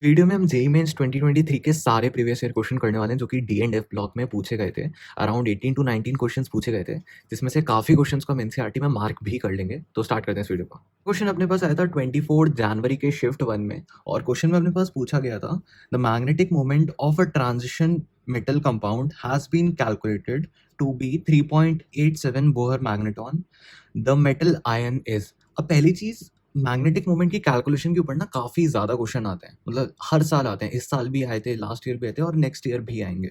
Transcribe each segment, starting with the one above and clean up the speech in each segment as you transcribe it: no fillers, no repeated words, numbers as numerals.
Video में हम JEE mains 2023 के सारे प्रीवियस ईयर क्वेश्चन करने वाले हैं जो कि डी एंड एफ ब्लॉक में पूछे गए थे। अराउंड 18 टू 19 क्वेश्चंस पूछे गए थे, जिसमें से काफ़ी क्वेश्चंस को हम एनसीईआरटी में मार्क भी कर लेंगे। तो स्टार्ट करते हैं इस वीडियो को। क्वेश्चन अपने पास आया था 24 जनवरी के शिफ्ट 1 में, और क्वेश्चन में अपने पास पूछा गया था the magnetic moment of a transition metal compound has been calculated to be 3.87 Bohr magneton. The metal ion is. अब पहली चीज, मैग्नेटिक मोमेंट की कैलकुलेशन के ऊपर ना काफी ज्यादा क्वेश्चन आते हैं, मतलब हर साल आते हैं। इस साल भी आए थे, लास्ट ईयर भी आए थे, और नेक्स्ट ईयर भी आएंगे।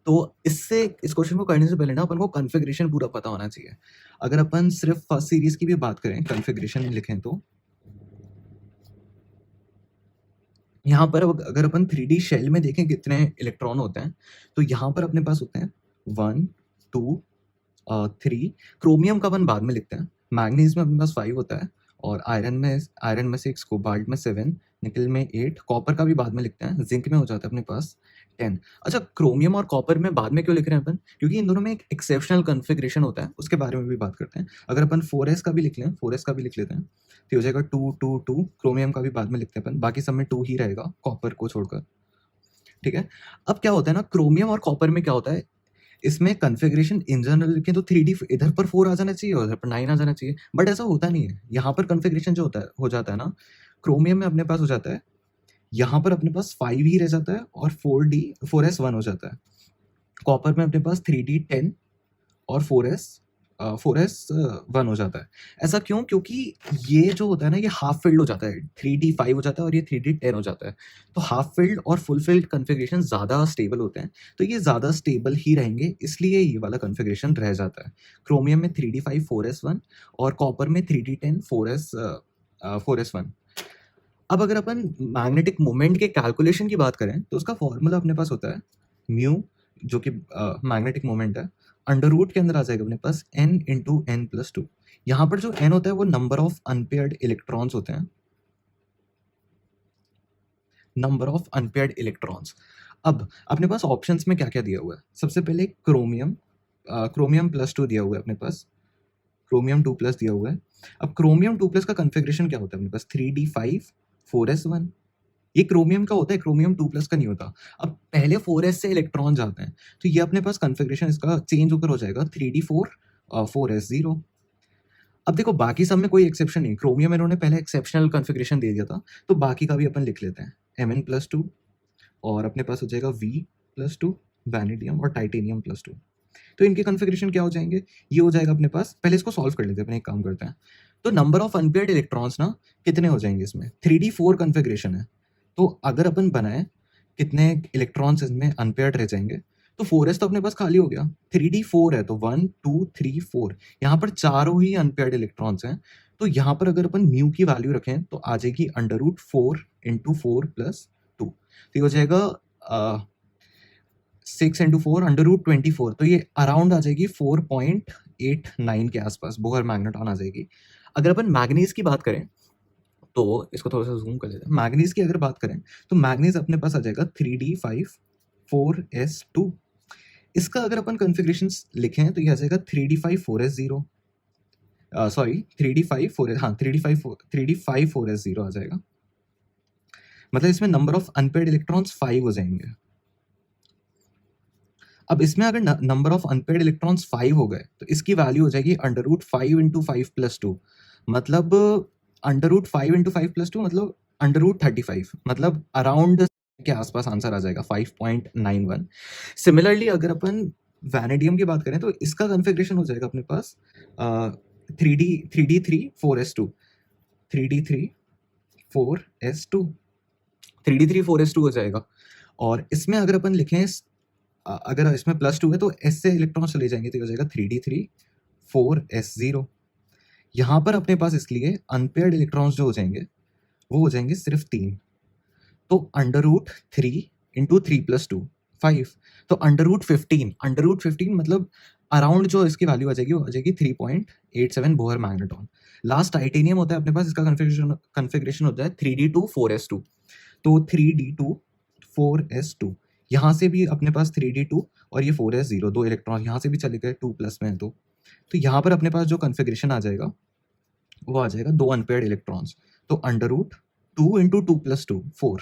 तो इससे इस क्वेश्चन को करने से पहले ना अपन को कॉन्फ़िगरेशन पूरा पता होना चाहिए। अगर अपन सिर्फ फर्स्ट सीरीज की भी बात करें, कॉन्फ़िगरेशन लिखें तो यहाँ पर अगर अपन 3D शेल में देखें कितने इलेक्ट्रॉन होते हैं, तो यहाँ पर अपने पास होते हैं 1 2 3। क्रोमियम का अपन बाद में लिखते हैं। मैग्नीज में अपने पास 5 होता है, और आयरन में 6, कोबाल्ट में 7, निकल में 8, कॉपर का भी बाद में लिखते हैं, जिंक में हो जाता है अपने पास 10। अच्छा, क्रोमियम और कॉपर में बाद में क्यों लिख रहे हैं अपन? क्योंकि इन दोनों में एक एक्सेप्शनल कॉन्फ़िगरेशन होता है, उसके बारे में भी बात करते हैं। अगर अपन 4s का भी लिख लें, 4s का भी लिख लेते हैं, तो हो जाएगा 2 2 2। क्रोमियम का भी बाद में लिखते हैं अपन, बाकी सब में 2 ही रहेगा कॉपर को छोड़कर। ठीक है। अब क्या होता है ना, क्रोमियम और कॉपर में क्या होता है, इसमें कॉन्फ़िगरेशन इन जनरल लिखें तो 3D इधर पर 4 आ जाना चाहिए और इधर पर 9 आ जाना चाहिए, बट ऐसा होता नहीं है। यहाँ पर कॉन्फ़िगरेशन जो होता है हो जाता है ना, क्रोमियम में अपने पास हो जाता है, यहाँ पर अपने पास 5 ही रह जाता है, और 4s 1 हो जाता है। कॉपर में अपने पास 3D 10 और 4s 1 हो जाता है। ऐसा क्यों? क्योंकि ये जो होता है ना, ये हाफ फिल्ड हो जाता है, 3D 5 हो जाता है और ये 3D 10 हो जाता है। तो हाफ फिल्ड और फुल फिल्ड कॉन्फ़िगरेशन ज़्यादा स्टेबल होते हैं, तो ये ज़्यादा स्टेबल ही रहेंगे, इसलिए ये वाला कॉन्फ़िगरेशन रह जाता है। क्रोमियम में 3D 5 4s 1, और कॉपर में 3D 10 4s 1। अब अगर अपन मैग्नेटिक मोमेंट के कैलकुलेशन की बात करें, तो उसका फॉर्मूला अपने पास होता है म्यू, जो कि मैग्नेटिक मोमेंट है, अंडर रूट के अंदर आ जाएगा अपने पास n इंटू एन प्लस 2। यहाँ पर जो n होता है वो नंबर ऑफ अनपेयर्ड इलेक्ट्रॉन्स होते हैं, नंबर ऑफ अनपेयर्ड इलेक्ट्रॉन्स। अब अपने पास ऑप्शंस में क्या क्या दिया हुआ है? सबसे पहले क्रोमियम +2 दिया हुआ है अपने पास, क्रोमियम 2+ दिया हुआ है। अब क्रोमियम 2+ का कॉन्फ़िगरेशन क्या होता है अपने पास? 3d5 4s1। ये क्रोमियम का होता है, क्रोमियम 2+ का नहीं होता। अब पहले 4s से इलेक्ट्रॉन जाते हैं, तो ये अपने पास कॉन्फ़िगरेशन इसका चेंज होकर हो जाएगा 3d4 4s0। अब देखो, बाकी सब में कोई एक्सेप्शन नहीं। क्रोमियम इन्होंने पहले एक्सेप्शनल कॉन्फ़िगरेशन दे दिया था, तो बाकी का भी अपन लिख लेते हैं, Mn+2, और अपने पास हो जाएगा V+2, वैनेडियम और टाइटेनियम +2। तो इनके कॉन्फ़िगरेशन क्या हो जाएंगे? ये हो जाएगा अपने पास, पहले इसको सॉल्व कर लेते हैं अपन, एक काम करते हैं। तो नंबर ऑफ अनपेयर्ड इलेक्ट्रॉन्स ना कितने हो जाएंगे इसमें? 3d4 कॉन्फ़िगरेशन है, तो अगर अपन बनाए कितने इलेक्ट्रॉन्स इसमें अनपेयर्ड रह जाएंगे? तो 4s तो अपने पास खाली हो गया, 3d4 है तो 1 2 3 4, यहाँ पर चारों ही अनपेयर्ड इलेक्ट्रॉन्स हैं। तो यहाँ पर अगर अपन म्यू की वैल्यू रखें तो आ जाएगी √4 इंटू 4 प्लस 2, तो ये हो जाएगा 6 इंटू 4 √24। तो ये अराउंड आ जाएगी 4.89 के आसपास बोहर मैग्नेटॉन आ जाएगी। अगर अपन मैग्नीज की बात करें, तो इसको थोड़ा सा जूम कर लेते हैं। मैग्नीज की अगर बात करें, तो मैग्नीज अपने पास आ जाएगा 3d5 4s2। इसका अगर अपन कॉन्फ़िगरेशन लिखें तो ये आ जाएगा 3d5 4s0, सॉरी 3d5 4, हाँ 3d5 4s0 आ जाएगा। मतलब इसमें नंबर ऑफ अनपेयर्ड इलेक्ट्रॉन्स 5 हो जाएंगे। अब इसमें अगर नंबर ऑफ अनपेयर्ड इलेक्ट्रॉन्स 5 हो गए, तो इसकी वैल्यू हो जाएगी √5 इंटू 5 प्लस 2, मतलब √5 इंटू 5 प्लस 2 मतलब √35, मतलब अराउंड के आसपास आंसर आ जाएगा 5.91। सिमिलरली अगर अपन वैनेडियम की बात करें, तो इसका कॉन्फ़िगरेशन हो जाएगा अपने पास 3d3 4s2, 3d3 4s2, 3d3 4s2 हो जाएगा। और इसमें अगर अपन लिखें, अगर इसमें +2 है तो s से इलेक्ट्रॉन चले जाएंगे, तो हो जाएगा 3d3 4s0। यहाँ पर अपने पास इसलिए अनपेयर्ड इलेक्ट्रॉन्स जो हो जाएंगे वो हो जाएंगे सिर्फ 3, तो √3 इंटू 3 + 2 5, तो √15 मतलब अराउंड जो इसकी वैल्यू आ जाएगी वो आ जाएगी 3.87 बोहर मैग्नेटॉन। लास्ट टाइटेनियम होता है अपने पास, इसका कॉन्फ़िगरेशन होता है 3d2 4s2, तो 3d2 4s2, यहाँ से भी अपने पास 3d2 और ये 4s0, 2 इलेक्ट्रॉन यहाँ से भी चले गए, 2+ में है तो यहाँ पर अपने पास जो कॉन्फ़िगरेशन आ जाएगा वो आ जाएगा 2 अनपेयर्ड इलेक्ट्रॉन्स, तो √2 इंटू 2 + 2 4,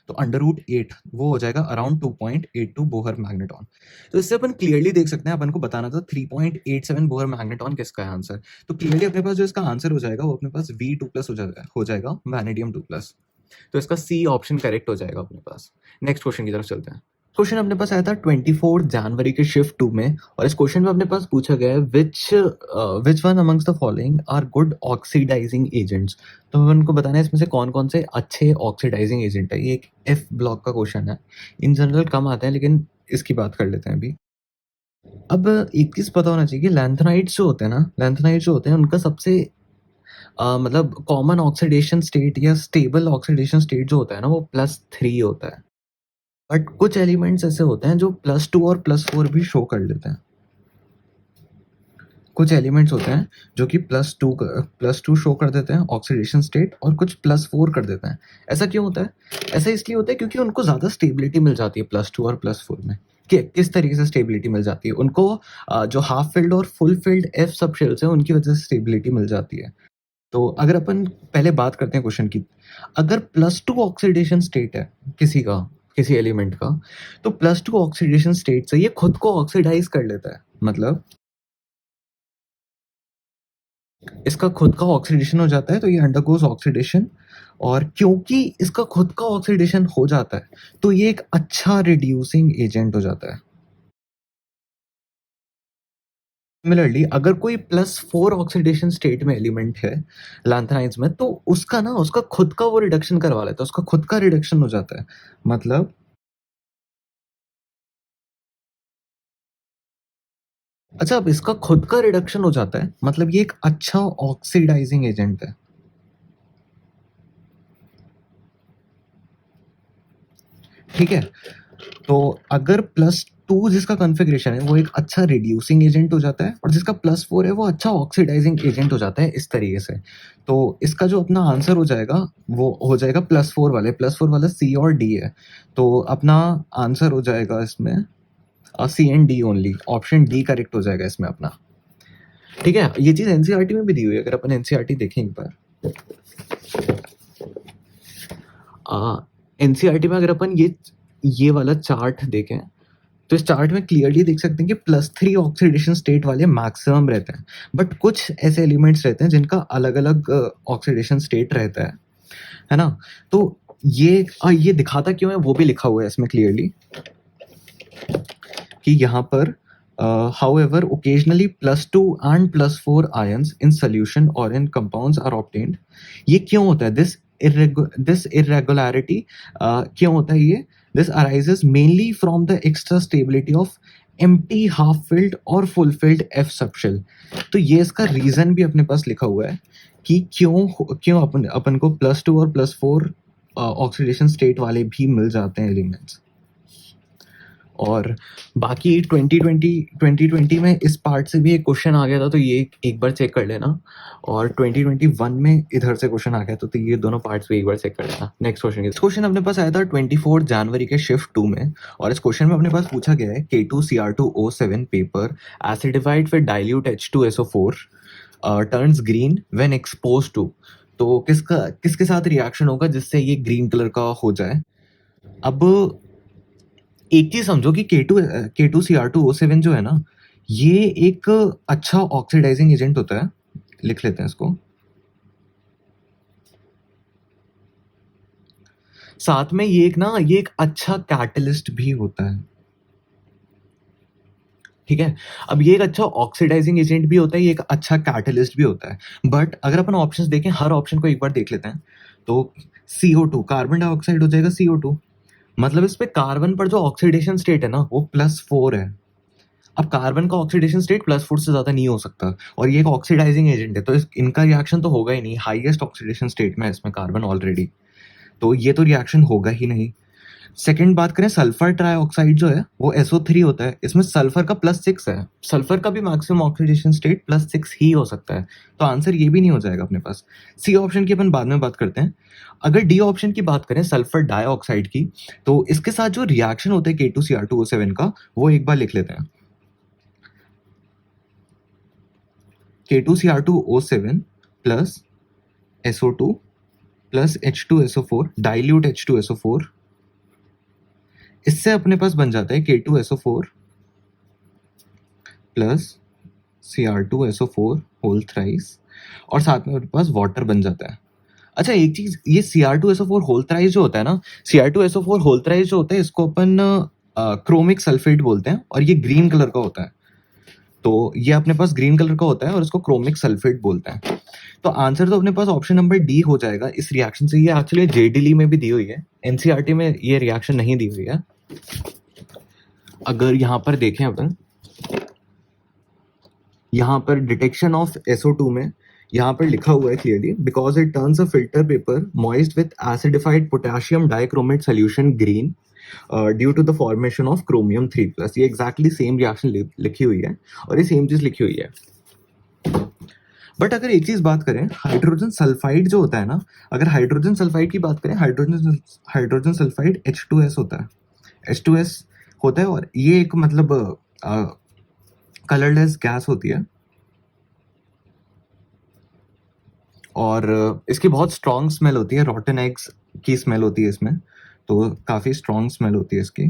तो √8 वो हो जाएगा अराउंड 2.82 बोहर मैग्नेटॉन। तो इससे अपन क्लियरली देख सकते हैं, अपन को बताना था 3.87 बोहर मैग्नेटॉन किसका है आंसर। तो क्लियरली अपने पास जो इसका आंसर हो जाएगा वो अपने पास V2+ हो जाएगा वैनेडियम 2+। तो इसका सी ऑप्शन करेक्ट हो जाएगा अपने पास। नेक्स्ट क्वेश्चन की तरफ चलते हैं। क्वेश्चन अपने पास आया था 24 जनवरी के शिफ्ट 2 में, और इस क्वेश्चन में अपने पास पूछा गया है which one amongst the following are good oxidising agents. तो हमें उनको बताना है इसमें से कौन कौन से अच्छे ऑक्सीडाइजिंग एजेंट है। ये एक एफ ब्लॉक का क्वेश्चन है, इन जनरल कम आते हैं लेकिन इसकी बात कर लेते हैं अभी। अब एक चीज पता होना चाहिए कि लैंथेनाइड्स जो होते हैं ना, लैंथेनाइड्स जो होते हैं उनका सबसे मतलब कॉमन ऑक्सीडेशन स्टेट या स्टेबल ऑक्सीडेशन स्टेट जो होता है ना वो +3 होता है। बट कुछ एलिमेंट्स ऐसे होते हैं जो +2 और +4 भी शो कर लेते हैं। कुछ एलिमेंट्स होते हैं जो कि +2 शो कर देते हैं ऑक्सीडेशन स्टेट, और कुछ +4 कर देते हैं। ऐसा क्यों होता है? ऐसा इसलिए होता है क्योंकि उनको ज़्यादा स्टेबिलिटी मिल जाती है +2 और +4 में। किस तरीके से स्टेबिलिटी मिल जाती है उनको? जो हाफ फिल्ड और फुल फिल्ड एफ सब शेल्स हैं उनकी वजह से स्टेबिलिटी मिल जाती है। तो अगर अपन पहले बात करते हैं क्वेश्चन की, अगर +2 ऑक्सीडेशन स्टेट है किसी एलिमेंट का, तो +2 ऑक्सीडेशन स्टेट से ये खुद को ऑक्सीडाइज कर लेता है। मतलब इसका खुद का ऑक्सीडेशन हो जाता है, तो ये अंडरगोज ऑक्सीडेशन, और क्योंकि इसका खुद का ऑक्सीडेशन हो जाता है तो ये एक अच्छा रिड्यूसिंग एजेंट हो जाता है। सिमिलरली अगर कोई +4 ऑक्सीडेशन स्टेट में एलिमेंट है लैंथेनाइड्स में, तो उसका खुद का वो रिडक्शन करवा लेता है, उसका खुद का रिडक्शन हो जाता है। मतलब अच्छा, अब इसका खुद का रिडक्शन हो जाता है, मतलब ये एक अच्छा ऑक्सीडाइजिंग एजेंट है। ठीक है, तो अगर +2 जिसका कॉन्फ़िगरेशन है वो एक अच्छा रिड्यूसिंग एजेंट हो जाता है, और जिसका +4 है वो अच्छा ऑक्सीडाइजिंग एजेंट हो जाता है इस तरीके से। तो इसका जो अपना आंसर हो जाएगा वो हो जाएगा +4 वाला सी और डी है। तो अपना आंसर हो जाएगा इसमें C and D only, option D correct हो जाएगा इसमें अपना। ठीक है, ये चीज़ एनसीईआरटी में भी दी हुई है, अगर अपन एनसीईआरटी देखें एक बार। एनसीईआरटी में अगर अपन ये वाला चार्ट देखें तो इस चार्ट में क्लियरली देख सकते हैं कि +3 ऑक्सीडेशन स्टेट वाले मैक्सिमम रहते हैं, बट कुछ ऐसे एलिमेंट्स रहते हैं जिनका अलग अलग ऑक्सीडेशन स्टेट रहता है ना। तो ये दिखाता क्यों है वो भी लिखा हुआ है इसमें क्लियरली कि यहाँ पर however occasionally +2 and +4 ions in solution or in compounds are obtained। ये क्यों होता है? this irregularity क्यों होता है ये? This arises mainly from the extra stability of empty half filled और full filled F subshell। तो ये इसका रीजन भी अपने पास लिखा हुआ है कि क्यों अपन को +2 और +4 ऑक्सीडेशन स्टेट वाले भी मिल जाते हैं एलिमेंट्स। और बाकी 2020 में इस पार्ट से भी एक क्वेश्चन आ गया था, तो ये एक बार चेक कर लेना, और 2021 में इधर से क्वेश्चन आ गया तो ये दोनों पार्ट्स भी एक बार चेक कर लेना। नेक्स्ट क्वेश्चन अपने पास आया था 24 जनवरी के शिफ्ट 2 में, और इस क्वेश्चन में अपने पास पूछा गया है K2Cr2O7 paper acidified with dilute H2SO4 turns green when exposed to. तो किसके साथ रिएक्शन होगा जिससे ये ग्रीन कलर का हो जाए? अब एक चीज समझो कि K2Cr2O7 जो है ना, ये एक अच्छा ऑक्सीडाइजिंग एजेंट होता है। लिख लेते हैं इसको। साथ में ये एक अच्छा कैटलिस्ट भी होता है। ठीक है, अब ये एक अच्छा ऑक्सीडाइजिंग एजेंट भी होता है, ये एक अच्छा कैटलिस्ट भी होता है। बट अगर अपन ऑप्शंस देखें, हर ऑप्शन को एक बार देख लेते हैं, तो CO2 कार्बन डाइऑक्साइड हो जाएगा CO2। मतलब इस पे कार्बन पर जो ऑक्सीडेशन स्टेट है ना वो +4 है। अब कार्बन का ऑक्सीडेशन स्टेट +4 से ज़्यादा नहीं हो सकता, और ये एक ऑक्सीडाइजिंग एजेंट है, तो इनका रिएक्शन तो होगा ही नहीं। हाईएस्ट ऑक्सीडेशन स्टेट में है इसमें कार्बन ऑलरेडी, तो ये तो रिएक्शन होगा ही नहीं। सेकंड बात करें, सल्फर ट्राइऑक्साइड जो है वो SO3 होता है, इसमें सल्फर का +6 है। सल्फर का भी मैक्सिमम ऑक्सीडेशन स्टेट +6 ही हो सकता है, तो आंसर ये भी नहीं हो जाएगा अपने पास। सी ऑप्शन की अपन बाद में बात करते हैं। अगर डी ऑप्शन की बात करें, सल्फर डाइऑक्साइड की, तो इसके साथ जो रिएक्शन होता है K2Cr2O7 का, वो एक बार लिख लेते हैं। K2Cr2O7 plus SO2 plus H2SO4 dilute H2SO4 इससे अपने पास बन जाता है K2SO4 plus Cr2SO4 whole thrice, और साथ में अपने पास वाटर बन जाता है। अच्छा, एक चीज, ये Cr2SO4 होल थ्राइस जो होता है ना, Cr2SO4 होल थ्राइस जो होता है, इसको अपन क्रोमिक सल्फेट बोलते हैं, और ये ग्रीन कलर का होता है। तो ये अपने पास ग्रीन कलर का होता है और इसको क्रोमिक सल्फेट बोलते हैं। तो आंसर तो अपने पास ऑप्शन नंबर डी हो जाएगा इस रिएक्शन से। ये एक्चुअली जेडीली में भी दी हुई है, एनसीईआरटी में ये रिएक्शन नहीं दी हुई है। अगर यहाँ पर देखें अपन, यहाँ पर डिटेक्शन ऑफ SO2 में यहाँ पर लिखा हुआ है clearly, because it turns a filter paper moist with acidified potassium dichromate solution green due to the formation of chromium 3+। ये एग्जैक्टली सेम रिएक्शन लिखी हुई है और ये सेम चीज लिखी हुई है। बट अगर एक चीज बात करें, हाइड्रोजन सल्फाइड जो होता है ना, अगर हाइड्रोजन सल्फाइड की बात करें, हाइड्रोजन सल्फाइड H2S होता है, H2S होता है, और ये एक मतलब कलरलेस गैस होती है, और इसकी बहुत स्ट्रॉन्ग स्मेल होती है, रॉटन एग्स की स्मेल होती है इसमें, तो काफी स्ट्रॉन्ग स्मेल होती है इसकी।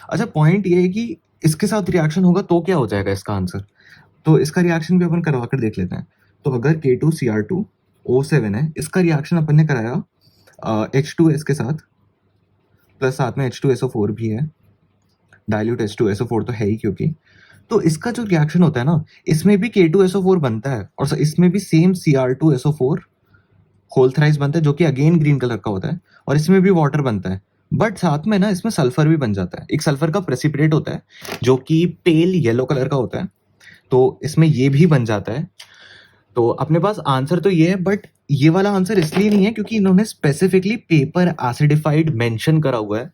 अच्छा, पॉइंट ये है कि इसके साथ रिएक्शन होगा तो क्या हो जाएगा इसका आंसर, तो इसका रिएक्शन भी अपन करवा कर देख लेते हैं। तो अगर K2Cr2O7 है, इसका रिएक्शन अपन ने कराया H2S के साथ, प्लस साथ में H2SO4 भी है, डाइल्यूट H2SO4 तो है ही, क्योंकि तो इसका जो रिएक्शन होता है ना, इसमें भी K2SO4 बनता है और इसमें भी सेम Cr2SO4 होल थ्राइस बनता है, जो कि अगेन ग्रीन कलर का होता है, और इसमें भी वाटर बनता है। बट साथ में ना इसमें सल्फर भी बन जाता है, एक सल्फर का प्रेसिपिटेट होता है जो कि पेल येलो कलर का होता है, तो इसमें ये भी बन जाता है। तो अपने पास आंसर तो ये है, बट ये वाला आंसर इसलिए नहीं है क्योंकि इन्होंने स्पेसिफिकली पेपर एसिडिफाइड मेंशन करा हुआ है,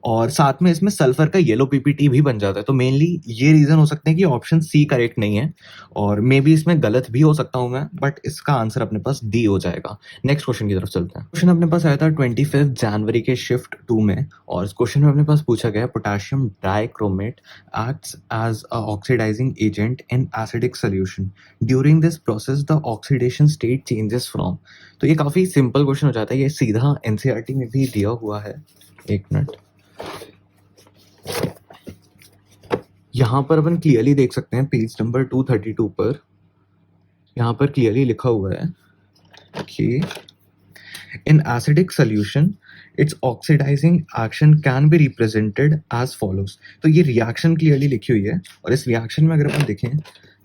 और साथ में इसमें सल्फर का येलो पीपीटी भी बन जाता है। तो मेनली ये रीजन हो सकते हैं कि ऑप्शन सी करेक्ट नहीं है, और मे बी इसमें गलत भी हो सकता हूँ मैं, बट इसका आंसर अपने पास डी हो जाएगा। नेक्स्ट क्वेश्चन की तरफ चलते हैं। क्वेश्चन अपने पास आया था 25 जनवरी के शिफ्ट 2 में, और इस क्वेश्चन में अपने पास पूछा गया potassium dichromate acts as a oxidizing agent in acidic solution. During this process, the oxidation state changes from. तो ये काफी सिंपल क्वेश्चन हो जाता है, ये सीधा एनसीईआरटी में भी दिया हुआ है। एक मिनट, यहाँ पर अपन क्लियरली देख सकते हैं पेज नंबर 232 पर, यहाँ पर क्लियरली लिखा हुआ है कि in acidic solution its oxidizing action can be represented as follows। तो ये रिएक्शन क्लियरली लिखी हुई है, और इस रिएक्शन में अगर अपन देखें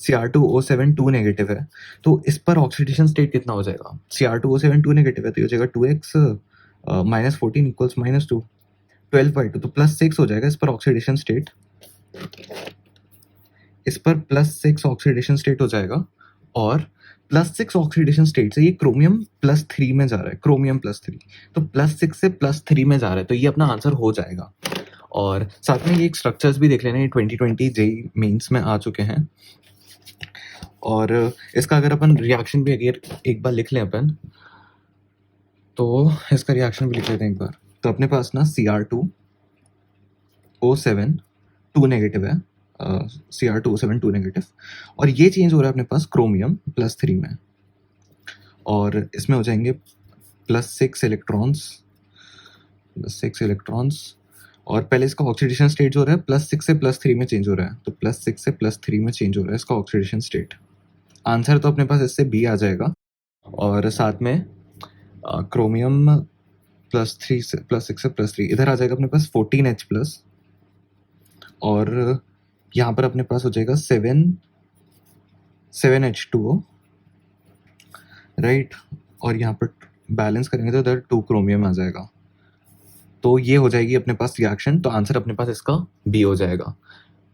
Cr2O7 2 नेगेटिव है, तो इस पर ऑक्सीडेशन स्टेट कितना हो जाएगा, Cr2O7 2 नेगेटिव है तो ये हो जाएगा 2x -14 इक्वल्स -2, 12/2, तो +6 हो जाएगा इस पर ऑक्सीडेशन स्टेट, इस पर +6 ऑक्सीडेशन स्टेट हो जाएगा, और +6 ऑक्सीडेशन स्टेट से ये क्रोमियम +3 में जा रहा है, क्रोमियम +3, तो +6 से +3 में जा रहा है, तो ये अपना आंसर हो जाएगा। और साथ में ये एक स्ट्रक्चर्स भी देख लेना, ये 2020 जेईई मेंस में आ चुके हैं, और इसका अगर अपन रिएक्शन भी अगर एक बार लिख लें अपन, तो इसका रिएक्शन भी लिख लेते हैं एक बार। तो अपने पास ना Cr2O7 2 नेगेटिव है, Cr2O7 2 नेगेटिव, और ये चेंज हो रहा है अपने पास क्रोमियम +3 में, और इसमें हो जाएंगे +6 इलेक्ट्रॉन्स, और पहले इसका ऑक्सीडेशन स्टेट जो हो रहा है +6 से +3 में चेंज हो रहा है, तो +6 से +3 में चेंज हो रहा है इसका ऑक्सीडेशन स्टेट। आंसर तो अपने पास इससे बी आ जाएगा, और साथ में क्रोमियम +3 से +6 से +3 इधर आ जाएगा अपने पास 14H+, और यहाँ पर अपने पास हो जाएगा 7H2O, राइट, और यहाँ पर बैलेंस करेंगे तो इधर 2 क्रोमियम आ जाएगा, तो ये हो जाएगी अपने पास रिएक्शन, तो आंसर अपने पास इसका बी हो जाएगा।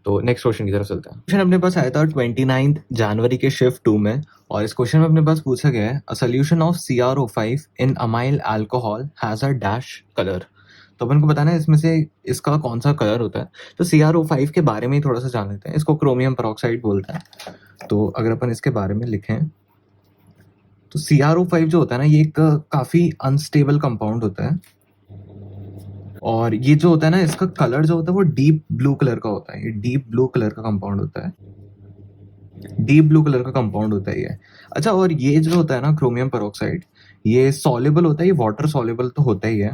तो नेक्स्ट क्वेश्चन की तरफ चलते हैं। क्वेश्चन अपने पास आया था 29 जनवरी के शिफ्ट 2 में, और इस क्वेश्चन में अपने पास पूछा गया है a solution of CrO5 in amyl alcohol has a dash colour. तो अपन को बताना है इसमें से इसका कौन सा कलर होता है। तो CrO5 के बारे में ही थोड़ा सा जान लेते हैं, इसको क्रोमियम पेरोक्साइड बोलते हैं। तो अगर अपन इसके बारे में लिखें तो CrO5 जो होता है ना, ये एक काफी अनस्टेबल कंपाउंड होता है, और ये जो होता है ना, इसका कलर जो होता है वो डीप ब्लू कलर का होता है, ये डीप ब्लू कलर का कंपाउंड होता है, डीप ब्लू कलर का कंपाउंड होता है ये। अच्छा, और ये जो होता है ना क्रोमियम पेरोक्साइड, ये सॉल्युबल होता है, ये वाटर सॉल्युबल तो होता ही है,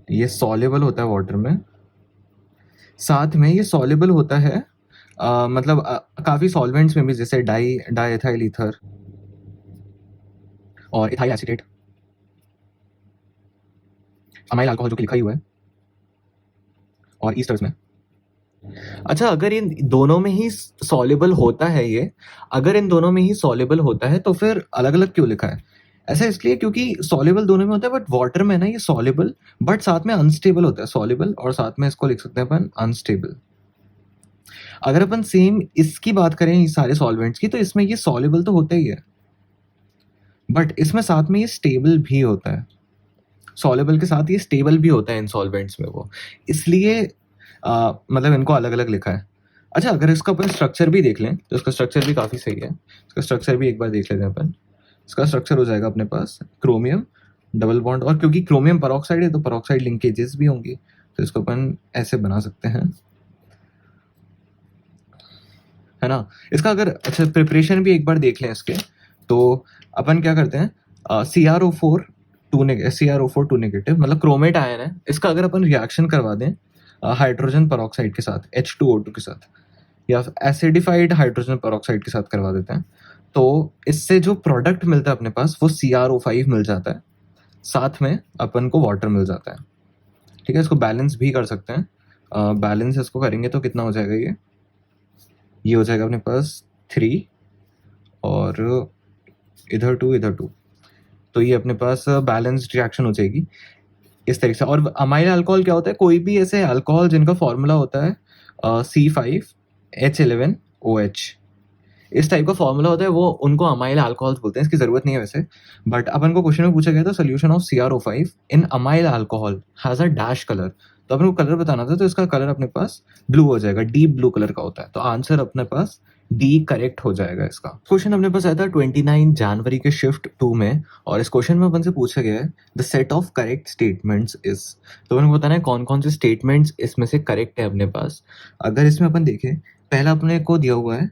ये सॉल्युबल होता है वाटर में, साथ में ये सॉल्युबल होता है मतलब काफ़ी सॉल्वेंट्स में भी, जैसे डाइएथाइल ईथर और इथाइल एसीटेट, अमाइल अल्कोहल जो कि लिखा ही हुआ है, और ईस्टर्स में। अच्छा, अगर इन दोनों में ही सॉल्युबल होता है ये, अगर इन दोनों में ही सॉल्युबल होता है तो फिर अलग-अलग क्यों लिखा है? ऐसा इसलिए क्योंकि सॉल्युबल दोनों में होता है, बट वाटर में ना ये सॉल्युबल बट साथ में अनस्टेबल होता है। सॉल्युबल और साथ में इसको लिख सकते हैं अपन अनस्टेबल। अगर अपन सेम इसकी बात करें ये सारे सॉल्वेंट्स की, तो इसमें ये सॉल्युबल तो होता ही है, बट इसमें साथ में ये स्टेबल भी होता है। सॉल्युबल के साथ ये स्टेबल भी होता है इन सॉल्वेंट्स में वो, इसलिए मतलब इनको अलग-अलग लिखा है। अच्छा, अगर इसका अपन स्ट्रक्चर भी देख लें तो इसका स्ट्रक्चर भी काफ़ी सही है। इसका स्ट्रक्चर भी एक बार देख लेते हैं अपन। इसका स्ट्रक्चर हो जाएगा अपने पास क्रोमियम डबल बॉन्ड, और क्योंकि क्रोमियम पेरोक्साइड है तो पेरोक्साइड लिंकेजेस भी होंगी, तो इसको अपन ऐसे बना सकते हैं, है ना? इसका अगर अच्छा प्रिपरेशन भी एक बार देख लें इसके, तो अपन क्या करते हैं, CrO4 2 नेगेटिव मतलब क्रोमेट आयन है, इसका अगर अपन रिएक्शन करवा दें हाइड्रोजन पेरोक्साइड के साथ, H2O2 के साथ, या एसिडिफाइड हाइड्रोजन पेरोक्साइड के साथ करवा देते हैं, तो इससे जो प्रोडक्ट मिलता है अपने पास वो CrO5 मिल जाता है, साथ में अपन को वाटर मिल जाता है। ठीक है, इसको बैलेंस भी कर सकते हैं। बैलेंस इसको करेंगे तो कितना हो जाएगा, ये हो जाएगा अपने पास 3 और इधर 2 इधर 2, तो ये अपने पास बैलेंस्ड रिएक्शन हो जाएगी इस तरीके से। और अमाइल अल्कोहल क्या होता है, कोई भी ऐसे अल्कोहल जिनका फॉर्मूला होता है C5H11OH, इस टाइप का फॉर्मूला होता है, वो उनको अमाइल अल्कोहल्स बोलते हैं। इसकी जरूरत नहीं है वैसे, बट अपन को क्वेश्चन में पूछा गया था solution of CrO5 in amyl alcohol has a dash colour, तो अपन को कलर बताना था, तो इसका कलर अपने पास ब्लू हो जाएगा, डीप ब्लू कलर का होता है, तो आंसर अपने पास डी करेक्ट हो जाएगा इसका। क्वेश्चन अपने पास आया था 29 जनवरी के शिफ्ट 2 में, और इस क्वेश्चन में अपन से पूछा गया है the set of correct statements is, तो अपन को बताना है कौन कौन से स्टेटमेंट्स इसमें से करेक्ट है अपने पास। अगर इसमें अपन देखें, पहला अपने को दिया हुआ है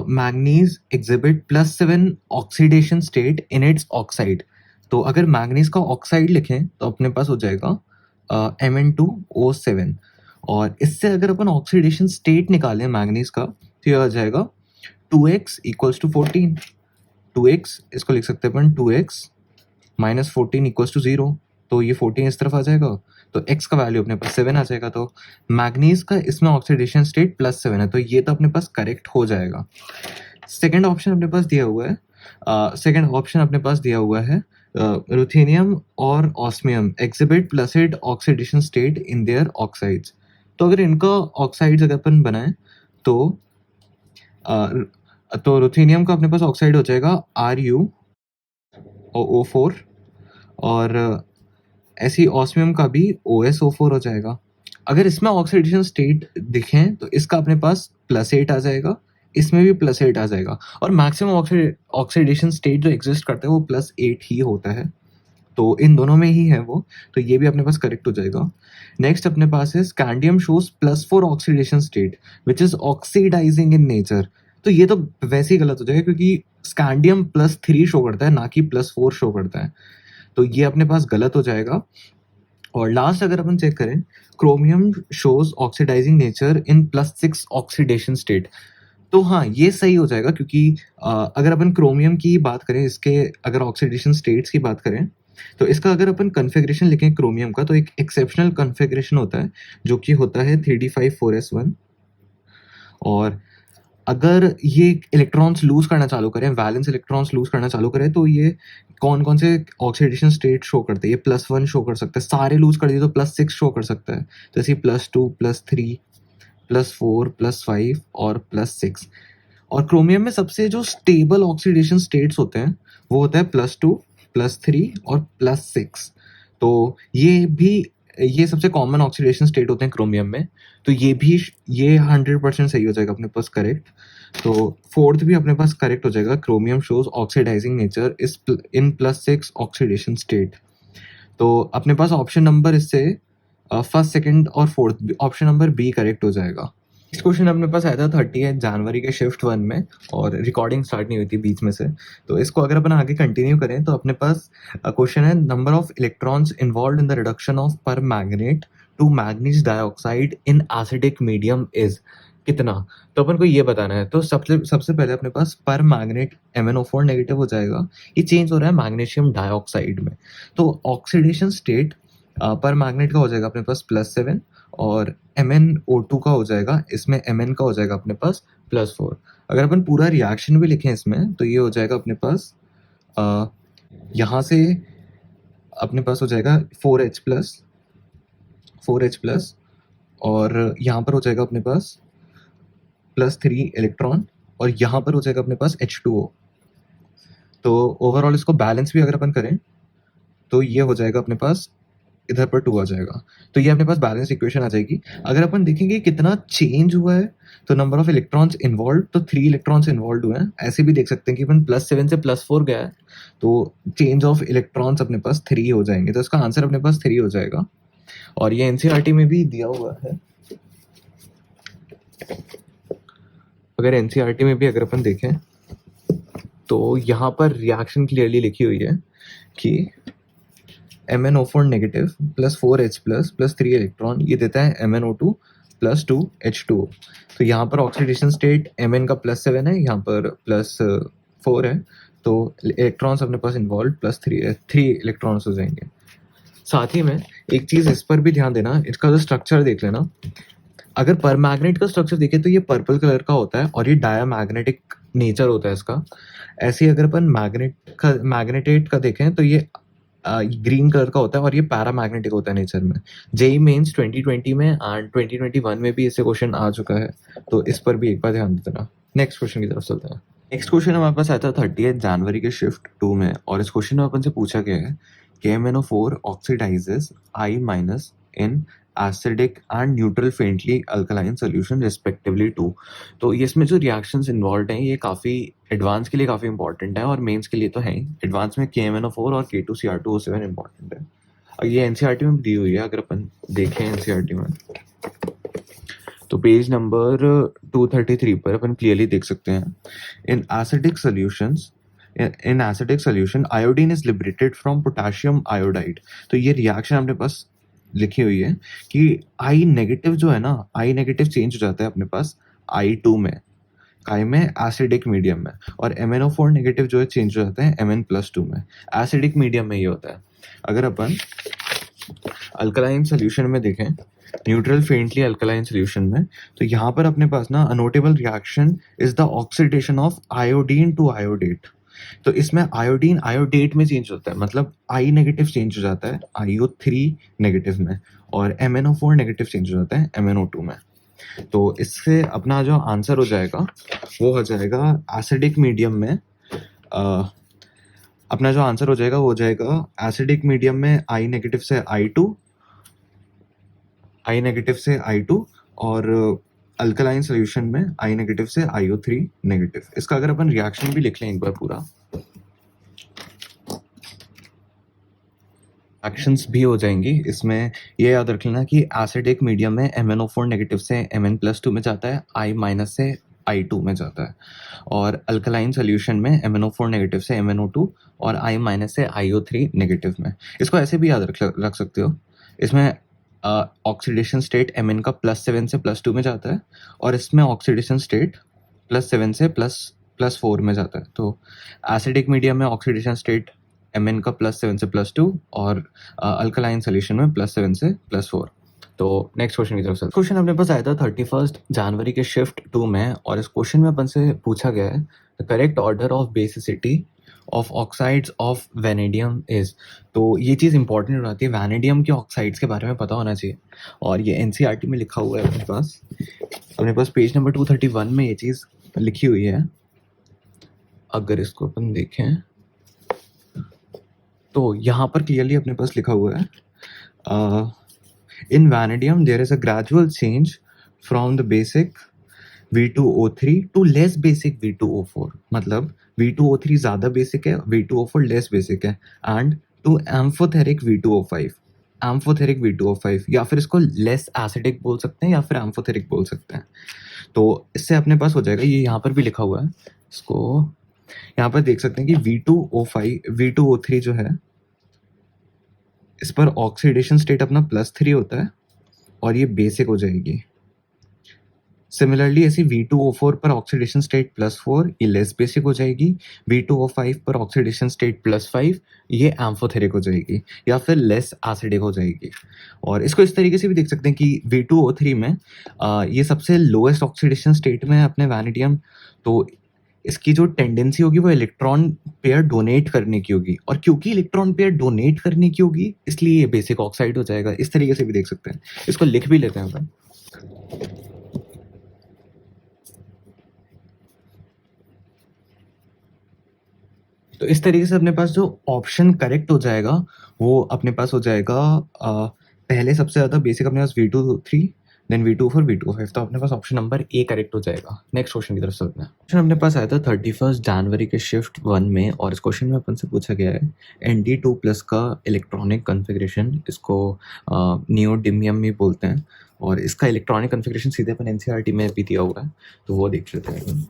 manganese exhibit +7 oxidation state in its oxide, तो अगर मैग्नीज का ऑक्साइड लिखें तो अपने पास हो जाएगा Mn2O7, और इससे अगर अपन ऑक्सीडेशन स्टेट निकालें मैग्नीज का, तो ये आ जाएगा 2x इक्वल्स टू 14, 2x इसको लिख सकते हैं अपन 2x माइनस 14 इक्वल्स टू 0, तो ये 14 इस तरफ आ जाएगा, तो x का वैल्यू अपने पास 7 आ जाएगा, तो मैग्नीज का इसमें ऑक्सीडेशन स्टेट +7 है, तो ये तो अपने पास करेक्ट हो जाएगा। सेकेंड ऑप्शन अपने पास दिया हुआ है रुथेनियम और osmium exhibit plus eight oxidation state in their oxides, तो अगर इनका ऑक्साइड्स अगर अपन बनाएं तो रुथेनियम का अपने पास ऑक्साइड हो जाएगा RuO4, और ऐसी ऑस्मियम का भी OSO4 हो जाएगा। अगर इसमें ऑक्सीडेशन स्टेट दिखें तो इसका अपने पास +8 आ जाएगा, इसमें भी +8 आ जाएगा, और मैक्सिमम ऑक्सीडेशन स्टेट जो एग्जिस्ट करता है वो +8 ही होता है, तो इन दोनों में ही है वो, तो ये भी अपने पास करेक्ट हो जाएगा। नेक्स्ट अपने पास है scandium shows +4 oxidation state which is oxidising in nature, तो ये तो वैसे ही गलत हो जाएगा क्योंकि स्कैंडियम +3 शो करता है, ना कि +4 शो करता है, तो ये अपने पास गलत हो जाएगा। और लास्ट अगर अपन चेक करें, chromium shows oxidising nature in +6 oxidation state, तो हाँ ये सही हो जाएगा, क्योंकि अगर अपन क्रोमियम की बात करें, इसके अगर ऑक्सीडेशन स्टेट्स की बात करें, तो इसका अगर अपन कन्फिग्रेशन लिखें क्रोमियम का, तो एक एक्सेप्शनल कन्फिग्रेशन होता है जो कि होता है 3d5 4s1, और अगर ये इलेक्ट्रॉन्स लूज करना चालू करें, वैलेंस इलेक्ट्रॉन्स लूज करना चालू करें, तो ये कौन कौन से ऑक्सीडेशन स्टेट शो करते हैं, ये +1 शो कर सकता है, सारे लूज कर दिए तो +6 शो कर सकता है, जैसे +2 +3 +4 +5 और +6। और क्रोमियम में सबसे जो स्टेबल ऑक्सीडेशन स्टेट्स होते हैं वो होता है +2 +3 और +6, तो ये सबसे कॉमन ऑक्सीडेशन स्टेट होते हैं क्रोमियम में, तो ये 100% सही हो जाएगा अपने पास करेक्ट। तो फोर्थ भी अपने पास करेक्ट हो जाएगा, क्रोमियम शोज ऑक्सीडाइजिंग नेचर इस इन +6 ऑक्सीडेशन स्टेट, तो अपने पास ऑप्शन नंबर इससे फर्स्ट सेकंड और fourth option number B correct हो जाएगा। नेक्स्ट क्वेश्चन अपने पास आया था 30 जनवरी के शिफ्ट 1 में, और रिकॉर्डिंग स्टार्ट नहीं हुई थी बीच में से, तो इसको अगर अपन आगे कंटिन्यू करें तो अपने पास क्वेश्चन है, number of electrons involve in the reduction of permanganate to manganese dioxide in acidic medium is कितना। तो अपन को ये बताना है, तो सबसे सबसे पहले अपने पास पर मैग्नेट MnO4 नेगेटिव हो जाएगा, ये चेंज हो रहा है मैग्नीशियम डाइऑक्साइड में, तो ऑक्सीडेशन स्टेट पर मैग्नेट का हो जाएगा अपने पास +7, और MnO2 का हो जाएगा, इसमें Mn का हो जाएगा अपने पास +4। अगर अपन पूरा रिएक्शन भी लिखें इसमें तो ये हो जाएगा अपने पास यहाँ से अपने पास हो जाएगा 4H+, और यहाँ पर हो जाएगा अपने पास +3 इलेक्ट्रॉन, और यहाँ पर हो जाएगा अपने पास H2O। तो ओवरऑल इसको बैलेंस भी अगर अपन करें तो ये हो जाएगा अपने पास, इधर पर 2 आ जाएगा, तो ये अपने पास बैलेंस इक्वेशन आ जाएगी। अगर अपन देखेंगे कितना चेंज हुआ है, तो नंबर ऑफ इलेक्ट्रॉन्स इन्वॉल्व, तो 3 इलेक्ट्रॉन्स इन्वॉल्व हुए हैं। ऐसे भी देख सकते हैं कि अपन +7 से +4 गया है, तो चेंज ऑफ इलेक्ट्रॉन्स अपने पास 3 हो जाएंगे, तो इसका आंसर अपने पास 3 हो जाएगा, और ये एनसीईआरटी में भी दिया हुआ है। अगर एनसीईआरटी में भी अगर अपन देखें तो यहाँ पर रिएक्शन क्लियरली लिखी हुई है कि MnO4 नेगेटिव +4H+ +3 इलेक्ट्रॉन, ये देता है MnO2 +2 H2O। तो यहाँ पर ऑक्सीडेशन स्टेट Mn का +7 है, यहाँ पर +4 है, तो इलेक्ट्रॉन्स अपने पास इन्वॉल्व +3 इलेक्ट्रॉन्स हो जाएंगे। साथ ही में एक चीज़ इस पर भी ध्यान देना, इसका जो स्ट्रक्चर देख लेना, अगर पर मैग्नेट का स्ट्रक्चर देखें तो ये पर्पल कलर का होता है, और ये डायामैग्नेटिक नेचर होता है इसका। ऐसे ही अगर अपन मैग्नेटेट का देखें तो ये ग्रीन कलर का होता है, और ये पैरामैग्नेटिक होता है नेचर में। जेई मेंस 2020 में एंड 2021 में भी इससे क्वेश्चन आ चुका है, तो इस पर भी एक बार ध्यान देना। नेक्स्ट क्वेश्चन की तरफ चलते हैं। नेक्स्ट क्वेश्चन हमारे पास आया था 30 जनवरी के शिफ्ट 2 में, और इस क्वेश्चन में अपन से पूछा गया है कि MnO4 oxidises I- in acidic and neutral faintly alkaline solution respectively to. तो ये इसमें जो रिएक्शंस इन्वॉल्व हैं ये काफ़ी एडवांस के लिए काफ़ी इंपॉर्टेंट है, और मेंस के लिए तो है ही। एडवांस में KMnO4 और K2Cr2O7 इंपॉर्टेंट है, और ये एनसीईआरटी में दी हुई है। अगर अपन देखें एनसीईआरटी में तो पेज नंबर 233 पर अपन क्लियरली देख सकते हैं, in acidic solutions in acidic solution iodine is liberated from potassium iodide। तो ये रिएक्शन अपने पास लिखी हुई है कि I नेगेटिव जो है ना, I नेगेटिव चेंज हो जाता है अपने पास I2 में, काय में एसिडिक मीडियम में, और MnO4 नेगेटिव जो है चेंज हो जाता है Mn+2 में, एसिडिक मीडियम में ये होता है। अगर अपन अल्कलाइन सोल्यूशन में देखें, न्यूट्रल फेंटली अल्कलाइन सोल्यूशन में, तो यहाँ पर अपने पास ना a notable reaction is the oxidation of iodine to iodate. तो इसमें आयोडीन आयोडेट में चेंज होता है, मतलब I नेगेटिव चेंज हो जाता है IO3 नेगेटिव में, और MnO4 नेगेटिव चेंज हो जाता है MnO2 में। तो इससे अपना जो आंसर हो जाएगा वो हो जाएगा एसिडिक मीडियम में, अपना जो आंसर हो जाएगा वो हो जाएगा एसिडिक मीडियम में I नेगेटिव से I2, और अल्कलाइन सोल्यूशन में I नेगेटिव से IO3 नेगेटिव। इसका अगर अपन रिएक्शन भी लिख लें एक बार पूरा, एक्शंस भी हो जाएंगी इसमें। ये याद रख लेना कि एसिडिक मीडियम में MnO4 नेगेटिव से Mn+2 में जाता है, I- से I2 में जाता है, और अल्कलाइन सोल्यूशन में MnO4 नेगेटिव से MnO2 और I- से IO3 नेगेटिव में। इसको ऐसे भी याद रख सकते हो, इसमें ऑक्सीडेशन स्टेट Mn का +7 से +2 में जाता है, और इसमें ऑक्सीडेशन स्टेट +7 से +4 में जाता है। तो एसिडिक मीडियम में ऑक्सीडेशन स्टेट Mn का +7 से +2, और अल्कलाइन सोल्यूशन में +7 से +4। तो नेक्स्ट क्वेश्चन की तरफ से क्वेश्चन अपने पास आया था 31 जनवरी के शिफ्ट 2 में, और इस क्वेश्चन में अपन से पूछा गया है the correct order of basicity of oxides of vanadium is. तो ये चीज़ इंपॉर्टेंट हो जाती है, वेनेडियम के ऑक्साइड्स के बारे में पता होना चाहिए, और ये एनसीईआरटी में लिखा हुआ है अपने पास पेज नंबर 231 में ये चीज़ लिखी हुई है। अगर इसको अपन देखें तो यहाँ पर क्लियरली अपने पास लिखा हुआ है, in vanadium there is a gradual change from the basic V2O3 to less basic V2O4। मतलब V2O3 ज़्यादा बेसिक है, V2O4 लेस बेसिक है, and to amphoteric V2O5। Amphoteric V2O5, या फिर इसको लेस एसिडिक बोल सकते हैं या फिर एम्फोथेरिक बोल सकते हैं। तो इससे अपने पास हो जाएगा, ये यहाँ पर भी लिखा हुआ है, इसको यहाँ पर देख सकते हैं कि V2O5 V2O3 जो है, इस पर ऑक्सीडेशन स्टेट अपना +3 होता है और ये बेसिक हो जाएगी। सिमिलरली ऐसी V2O4 पर ऑक्सीडेशन स्टेट +4, ये लेस बेसिक हो जाएगी। V2O5 पर ऑक्सीडेशन स्टेट +5, ये एम्फोथेरिक हो जाएगी या फिर लेस एसिडिक हो जाएगी। और इसको इस तरीके से भी देख सकते हैं कि V2O3 में ये सबसे लोएस्ट ऑक्सीडेशन स्टेट में है अपने वैनेडियम, तो इसकी जो टेंडेंसी होगी वो इलेक्ट्रॉन पेयर डोनेट करने की होगी, और क्योंकि इलेक्ट्रॉन पेयर डोनेट करने की होगी इसलिए ये बेसिक ऑक्साइड हो जाएगा। इस तरीके से भी देख सकते हैं, इसको लिख भी लेते हैं अपन। तो इस तरीके से अपने पास जो ऑप्शन करेक्ट हो जाएगा वो अपने पास हो जाएगा पहले सबसे ज़्यादा बेसिक अपने पास V2O3, देन V2O4, V2O5, तो अपने पास ऑप्शन नंबर ए करेक्ट हो जाएगा। नेक्स्ट क्वेश्चन की तरफ चलते हैं। क्वेश्चन अपने पास आया था 31 जनवरी के शिफ्ट 1 में, और इस क्वेश्चन में अपन से पूछा गया है Nd2+ का इलेक्ट्रॉनिक कन्फिग्रेशन, इसको नियोडिमियम भी बोलते हैं, और इसका इलेक्ट्रॉनिक कन्फिग्रेशन सीधे अपन NCERT में भी दिया हुआ है, तो वो देख लेते हैं।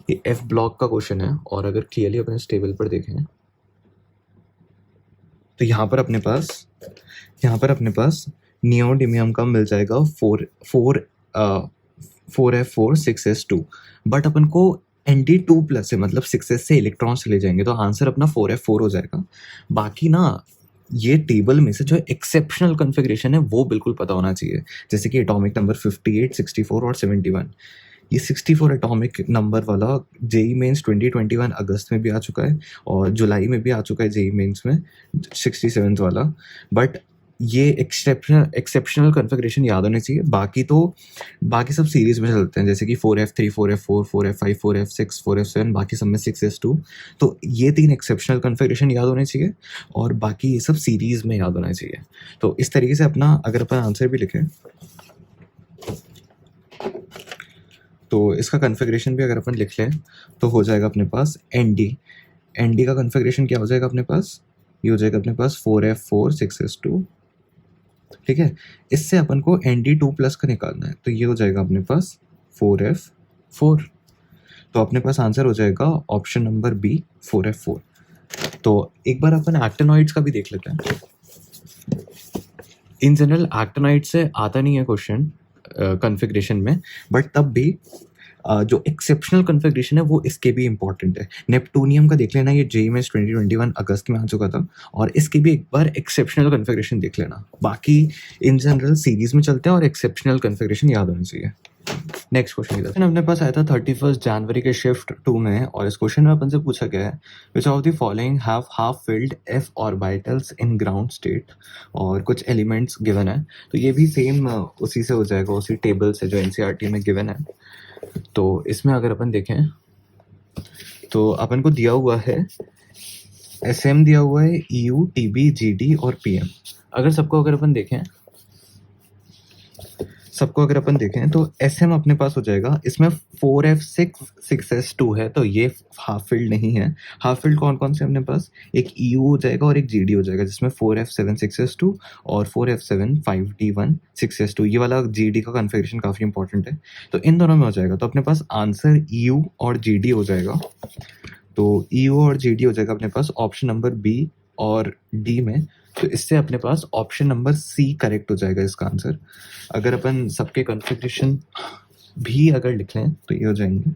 ये F ब्लॉक का क्वेश्चन है, और अगर क्लियरली अपन इस टेबल पर देखें तो यहाँ पर अपने पास नियोडिमियम का मिल जाएगा 4F4 6s2, बट अपन को Nd2+ से मतलब 6s से इलेक्ट्रॉन्स चले जाएंगे तो आंसर अपना 4F4 हो जाएगा। बाकी ना ये टेबल में से जो एक्सेप्शनल कन्फिग्रेशन है वो बिल्कुल पता होना चाहिए, जैसे कि एटॉमिक नंबर 58, 64 और 71। ये 64 एटॉमिक नंबर वाला जेई मेंस 2021 अगस्त में भी आ चुका है और जुलाई में भी आ चुका है जेई मेंस में 67 वाला, बट ये एक्सेप्शनल कन्फिग्रेशन याद होने चाहिए। बाकी सब सीरीज में चलते हैं, जैसे कि 4F3, 4F4, 4F5, 4F6, 4F7, बाकी सब में 6s2। तो ये 3 एक्सेप्शनल कन्फिग्रेशन याद होने चाहिए और बाकी ये सब सीरीज में याद होना चाहिए। तो इस तरीके से अपना अगर अपन आंसर भी लिखें तो इसका कन्फिग्रेशन भी अगर अपन लिख लें तो हो जाएगा अपने पास ND का कन्फिग्रेशन क्या हो जाएगा अपने पास, ये हो जाएगा अपने पास 4F4 6s2, ठीक है। इससे अपन को Nd2+ का निकालना है, तो ये हो जाएगा अपने पास 4F4, तो अपने पास आंसर हो जाएगा ऑप्शन नंबर बी 4F4। तो एक बार अपन एक्टिनॉइड्स का भी देख लेते हैं। इन जनरल एक्टिनॉइड से आता नहीं है क्वेश्चन कन्फिग्रेशन में, बट तब भी जो एक्सेप्शनल कन्फिग्रेशन है वो इसके भी इंपॉर्टेंट है। नेपटूनियम का देख लेना, ये जेई में 2021 अगस्त में आ चुका था, और इसकी भी एक बार एक्सेप्शनल कन्फिग्रेशन देख लेना। बाकी इन जनरल सीरीज में चलते हैं और एक्सेप्शनल कन्फिग्रेशन याद होनी चाहिए। नेक्स्ट क्वेश्चन अपने पास आया था 31 जनवरी के शिफ्ट 2 में, और इस क्वेश्चन में अपन से पूछा गया है which of the following have half filled f orbitals in ground state, और कुछ एलिमेंट्स गिवन है। तो ये भी सेम उसी से हो जाएगा, उसी टेबल से जो NCERT में गिवन है। तो इसमें अगर अपन देखें तो अपन को दिया हुआ है SM दिया हुआ है, EU, TB, GD और PM। अगर सबको अगर अपन देखें तो SM अपने पास हो जाएगा, इसमें 4F6 6s2 है, तो ये हाफ फील्ड नहीं है। हाफ फील्ड कौन कौन से अपने पास, एक EU हो जाएगा और एक GD हो जाएगा, जिसमें 4F7 6s2 और 4F7 5D1 6s2। ये वाला GD का कन्फिग्रेशन काफ़ी इंपॉर्टेंट है, तो इन दोनों में हो जाएगा। तो अपने पास आंसर EU और GD हो जाएगा। तो EU और GD हो जाएगा अपने पास ऑप्शन नंबर B और D में। तो इससे अपने पास ऑप्शन नंबर C करेक्ट हो जाएगा इसका आंसर। अगर अपन सबके कन्फिग्रेशन भी अगर लिख लें तो ये हो जाएंगे,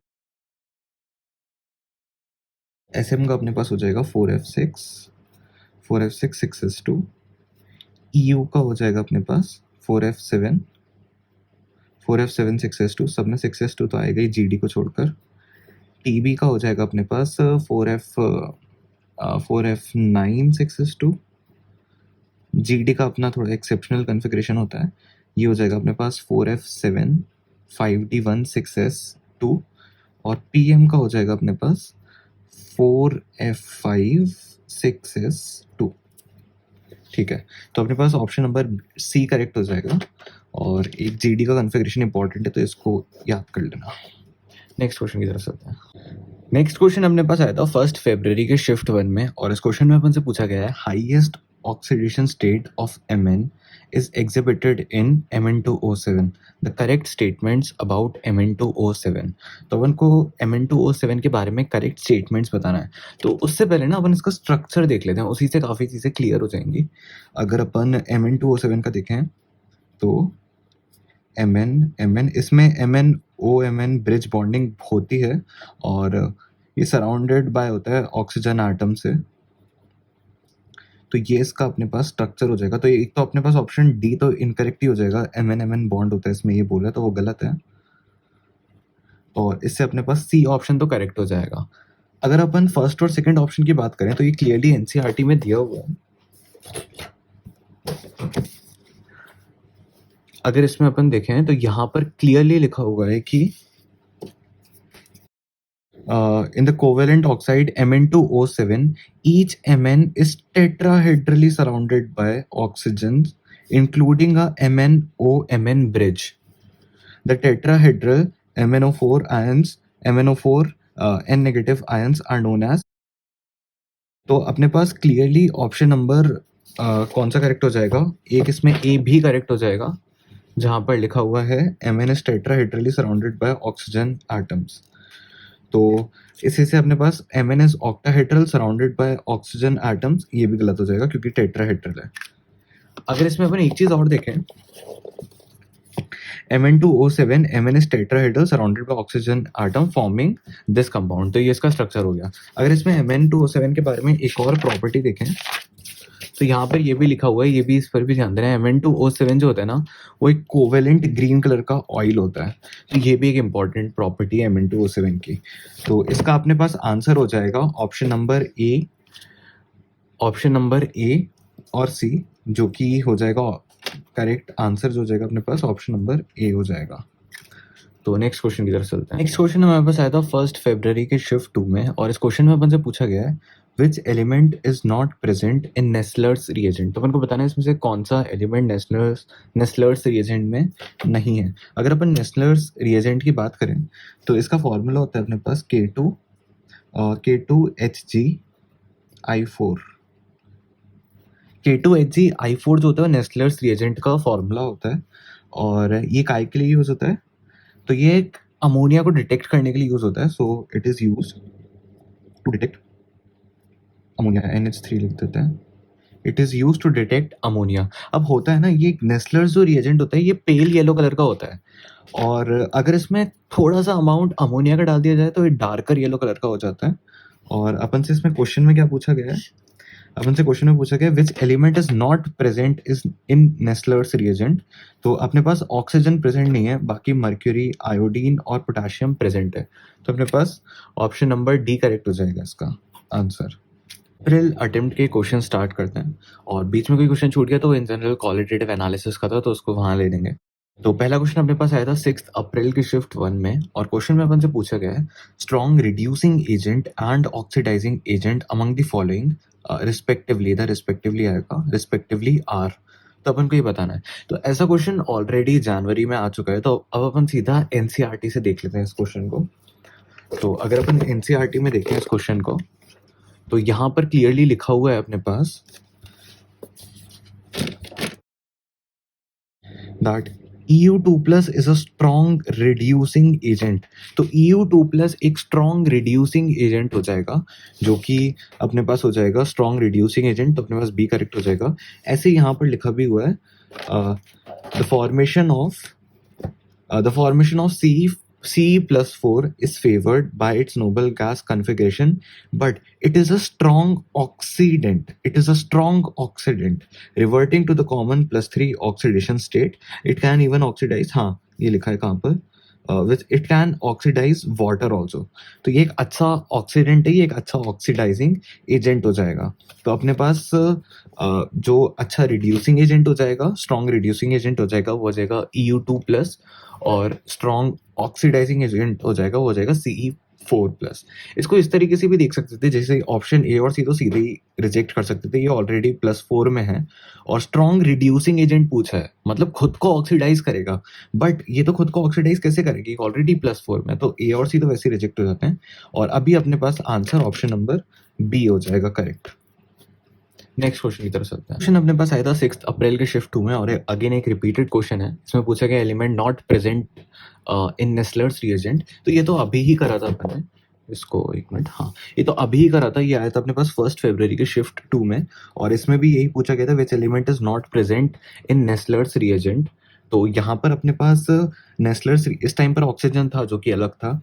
SM का अपने पास हो जाएगा 4F6 6s2, EU का हो जाएगा अपने पास 4F7 6s2, सब में 6s2 तो आएगा ही GD को छोड़कर। TB का हो जाएगा अपने पास 4F9 6s2, GD का अपना थोड़ा एक्सेप्शनल कन्फिग्रेशन होता है, ये हो जाएगा अपने पास 4F7 5D1 6s2, और PM का हो जाएगा अपने पास 4F5 6s2, ठीक है। तो अपने पास ऑप्शन नंबर C करेक्ट हो जाएगा, और एक GD का कन्फिग्रेशन इंपॉर्टेंट है तो इसको याद कर लेना। नेक्स्ट क्वेश्चन की तरफ चलते हैं। नेक्स्ट क्वेश्चन अपने पास आया था 1 फरवरी के शिफ्ट 1 में, और इस क्वेश्चन में अपन से पूछा गया है highest oxidation state of Mn is exhibited in Mn2O7. The correct statements about Mn2O7. तो अपन को Mn2O7 के बारे में करेक्ट स्टेटमेंट्स बताना है। तो उससे पहले ना अपन इसका स्ट्रक्चर देख लेते हैं, उसी से काफ़ी चीज़ें क्लियर हो जाएंगी। अगर अपन Mn2O7 का देखें तो Mn इसमें MnO-Mn ब्रिज बॉन्डिंग होती है और ये सराउंडेड बाय होता है ऑक्सीजन आटम से। तो ये इसका अपने पास स्ट्रक्चर हो जाएगा। तो एक तो अपने पास ऑप्शन डी तो इनकरेक्ट ही हो जाएगा, Mn बॉन्ड होता है इसमें, ये बोला तो वो गलत है। और इससे अपने पास सी ऑप्शन तो करेक्ट हो जाएगा। अगर अपन फर्स्ट और सेकंड ऑप्शन की बात करें तो ये क्लियरली एनसीईआरटी में दिया हुआ है। अगर इसमें अपन देखें तो यहाँ पर क्लियरली लिखा हुआ है कि in the covalent oxide Mn2O7, each Mn is tetrahedrally surrounded by oxygens, including a MnO-Mn bridge. The tetrahedral MnO4 ions, MnO4 N negative ions are known as. तो अपने पास क्लियरली ऑप्शन नंबर कौन सा correct हो जाएगा? एक इसमें ए भी correct हो जाएगा, जहाँ पर लिखा हुआ है Mn is tetrahedrally surrounded by oxygen atoms. तो इसी से अपने पास Mn is octahedral surrounded by oxygen atoms, ये भी गलत हो जाएगा क्योंकि टेट्राहेड्रल है। अगर इसमें अपन एक चीज और देखें, Mn2O7, Mn is tetrahedral surrounded by oxygen atom forming this compound, तो ये इसका स्ट्रक्चर हो गया। अगर इसमें Mn2O7 के बारे में एक और प्रॉपर्टी देखें तो यहाँ पर ये भी लिखा हुआ है, ये भी इस पर भी ध्यान देना है। Mn2O7 जो होता है ना, वो एक कोवेलेंट ग्रीन कलर का ऑयल होता है, तो ये भी एक इम्पॉर्टेंट प्रॉपर्टी है Mn2O7 की। तो इसका अपने पास आंसर हो जाएगा ऑप्शन नंबर ए और सी, जो कि हो जाएगा करेक्ट आंसर, जो हो जाएगा अपने पास ऑप्शन नंबर ए हो जाएगा। तो नेक्स्ट क्वेश्चन की तरफ चलते हैं। नेक्स्ट क्वेश्चन हमारे पास आया था 1 फरवरी के शिफ्ट 2 में, और इस क्वेश्चन में अपन से पूछा गया है which element is not present in Nessler's reagent. तो अपन को बताना है इसमें से कौन सा एलिमेंट नेस्लर्स रिएजेंट में नहीं है। अगर अपन नेस्लर्स रिएजेंट की बात करें तो इसका फॉर्मूला होता है अपने पास K2HgI4। K2HgI4 जो होता है नेस्लर्स रिएजेंट का फॉर्मूला होता है, और ये काय के लिए यूज होता है? तो ये एक अमोनिया को डिटेक्ट करने के लिए यूज होता है। So it is use to detect ammonia, NH3 लिख देते हैं। It is use to detect ammonia. अब होता है ना, ये नेस्लर्स जो रिएजेंट होता है ये पेल येलो कलर का होता है, और अगर इसमें थोड़ा सा अमाउंट अमोनिया का डाल दिया जाए तो ये डार्कर येलो कलर का हो जाता है। और अपन से इसमें क्वेश्चन में क्या पूछा गया है? अपन से क्वेश्चन में पूछा गया which element is not present is in Nessler's reagent. तो अपने पास ऑक्सीजन प्रेजेंट नहीं है, बाकी मर्क्यूरी, आयोडीन और पोटेशियम प्रेजेंट है। तो अपने पास ऑप्शन नंबर डी करेक्ट हो जाएगा इसका आंसर। अप्रैल अटेम्प्ट के क्वेश्चन स्टार्ट करते हैं, और बीच में कोई क्वेश्चन छूट गया तो इन जनरल क्वालिटेटिव एनालिसिस का था, तो उसको वहां ले लेंगे। तो पहला क्वेश्चन अपने पास आया था 6 अप्रैल की शिफ्ट 1 में, और क्वेश्चन में अपन से पूछा गया है strong reducing agent and oxidizing agent among the following respectively, the respectively आएगा, रिस्पेक्टिवली आर। तो अपन को ये बताना है। तो ऐसा क्वेश्चन ऑलरेडी जनवरी में आ चुका है, तो अब अपन सीधा एनसीईआरटी से देख लेते हैं इस क्वेश्चन को। तो अगर अपन एनसीईआरटी में देखें इस क्वेश्चन को, तो यहाँ पर क्लियरली लिखा हुआ है अपने पास that EU2+ is a strong reducing agent। तो EU2+ एक strong reducing agent हो जाएगा, जो कि अपने पास हो जाएगा strong reducing agent, तो अपने पास B करेक्ट हो जाएगा। ऐसे यहाँ पर लिखा भी हुआ है the formation of Ce+4 is favored by its noble gas configuration, but it is a strong oxidant. Reverting to the common +3 oxidation state, it can even oxidize, हाँ ये लिखा है कहाँ पर, which it can oxidize water also। तो ये एक अच्छा ऑक्सीडेंट है, ये एक अच्छा ऑक्सीडाइजिंग एजेंट हो जाएगा। तो अपने पास जो अच्छा रिड्यूसिंग एजेंट हो जाएगा, स्ट्रॉन्ग रिड्यूसिंग एजेंट हो जाएगा, वो हो जाएगा EU2+, और स्ट्रॉन्ग ऑक्सीडाइजिंग एजेंट हो जाएगा, वो हो जाएगा Ce4+। इसको इस तरीके से भी देख सकते थे, जैसे ऑप्शन ए और सी तो सीधे ही रिजेक्ट कर सकते थे, ये ऑलरेडी +4 में है, और स्ट्रॉन्ग रिड्यूसिंग एजेंट पूछा है, मतलब खुद को ऑक्सीडाइज करेगा, बट ये तो खुद को ऑक्सीडाइज कैसे करेगी, ऑलरेडी +4 में, तो ए और सी तो वैसे रिजेक्ट हो जाते हैं, और अभी अपने पास आंसर ऑप्शन नंबर बी हो जाएगा करेक्ट। नेक्स्ट क्वेश्चन की तरफ चलते हैं। क्वेश्चन अपने पास आया था 6 अप्रैल के शिफ्ट 2 में और अगेन एक रिपीटेड क्वेश्चन है। इसमें पूछा गया element not present in Nessler's reagent. तो ये तो अभी ही करा था अपन ने इसको, एक मिनट, हाँ ये तो अभी ही करा था। ये आया था अपने पास 1 फरवरी के शिफ्ट 2 में और इसमें भी यही पूछा गया था which element is not present in Nessler's reagent. तो यहाँ पर अपने पास नेस्लर्स, इस टाइम पर ऑक्सीजन था जो कि अलग था।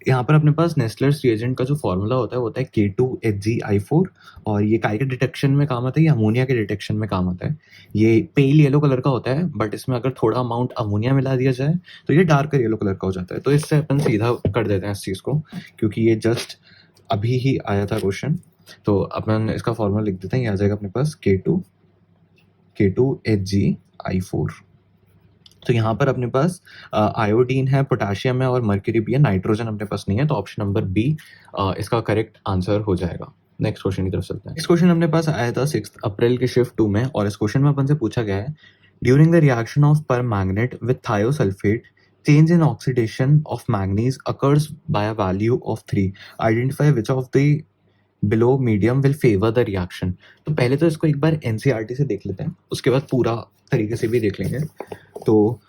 यहाँ पर अपने पास नेस्लर्स रिएजेंट का जो फॉर्मूला होता है वो होता है K2HgI4 और ये काय के डिटेक्शन में काम आता है, ये अमोनिया के डिटेक्शन में काम आता है। ये पेल येलो कलर का होता है बट इसमें अगर थोड़ा अमाउंट अमोनिया मिला दिया जाए तो ये डार्कर येलो कलर का हो जाता है। तो इससे अपन सीधा कर देते हैं इस चीज़ को, क्योंकि ये जस्ट अभी ही आया था क्वेश्चन। तो अपन इसका फॉर्मूला लिख देते हैं, ये आ जाएगा अपने पास K2HgI4। तो यहाँ पर अपने पास आयोडीन है, पोटेशियम है और मर्क्यूरी भी है, नाइट्रोजन अपने पास नहीं है। तो ऑप्शन नंबर बी इसका करेक्ट आंसर हो जाएगा। नेक्स्ट क्वेश्चन की तरफ चलते हैं। नेक्स्ट क्वेश्चन अपने पास आया था 6 अप्रैल के शिफ्ट 2 में और इस क्वेश्चन में अपन से पूछा गया है during the reaction of permanganate with thiosulphate change in oxidation of manganese occurs by a value of 3. Identify which of the below medium will favor the reaction. तो पहले तो इसको एक बार NCERT से देख लेते हैं, उसके बाद पूरा तरीके से भी देख लेंगे। तो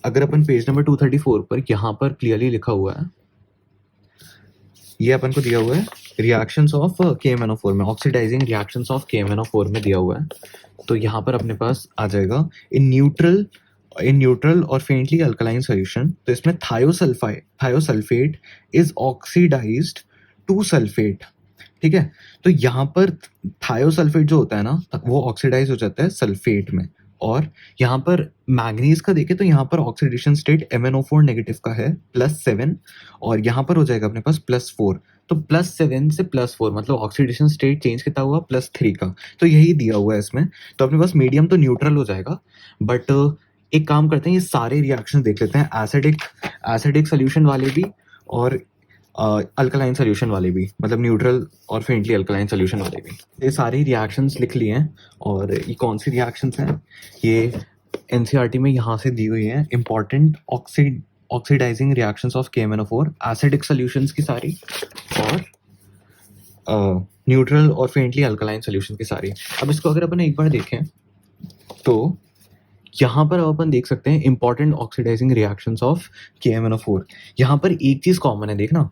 अगर अपन पेज नंबर 234 पर यहाँ पर क्लियरली लिखा हुआ है, ये अपन को दिया हुआ है रिएक्शंस ऑफ KMnO4 में, ऑक्सीडाइजिंग रिएक्शंस ऑफ KMnO4 में दिया हुआ है। तो यहाँ पर अपने पास आ जाएगा इन न्यूट्रल और फेंटली अल्कलाइन सॉल्यूशन। तो इसमें thiosulphate is oxidized to sulphate, ठीक है। तो यहाँ पर थायोसल्फेट जो होता है ना वो ऑक्सीडाइज हो जाता है सल्फेट में, और यहाँ पर मैंगनीज का देखें तो यहाँ पर ऑक्सीडेशन स्टेट MnO4 नेगेटिव का है +7 और यहाँ पर हो जाएगा अपने पास +4। तो +7 से +4 मतलब ऑक्सीडेशन स्टेट चेंज कितना हुआ +3 का। तो यही दिया हुआ है इसमें। तो अपने पास मीडियम तो न्यूट्रल हो जाएगा, बट एक काम करते हैं ये सारे रिएक्शन देख लेते हैं, एसिडिक सोल्यूशन वाले भी और अल्कलाइन सोल्यूशन वाले भी, मतलब न्यूट्रल और फेंटली अल्कलाइन सोल्यूशन वाले भी। ये सारे रिएक्शंस लिख लिए हैं और ये कौन सी रिएक्शंस हैं ये NCERT में यहाँ से दी हुई हैं। Important oxidizing reactions of KMnO4, acidic solutions की सारी और न्यूट्रल और फेंटली अल्कलाइन सोल्यूशन की सारी। अब इसको अगर अपन एक बार देखें तो यहाँ पर अपन देख सकते हैं important oxidizing reactions of KMnO4। यहाँ पर एक चीज कॉमन है, देखना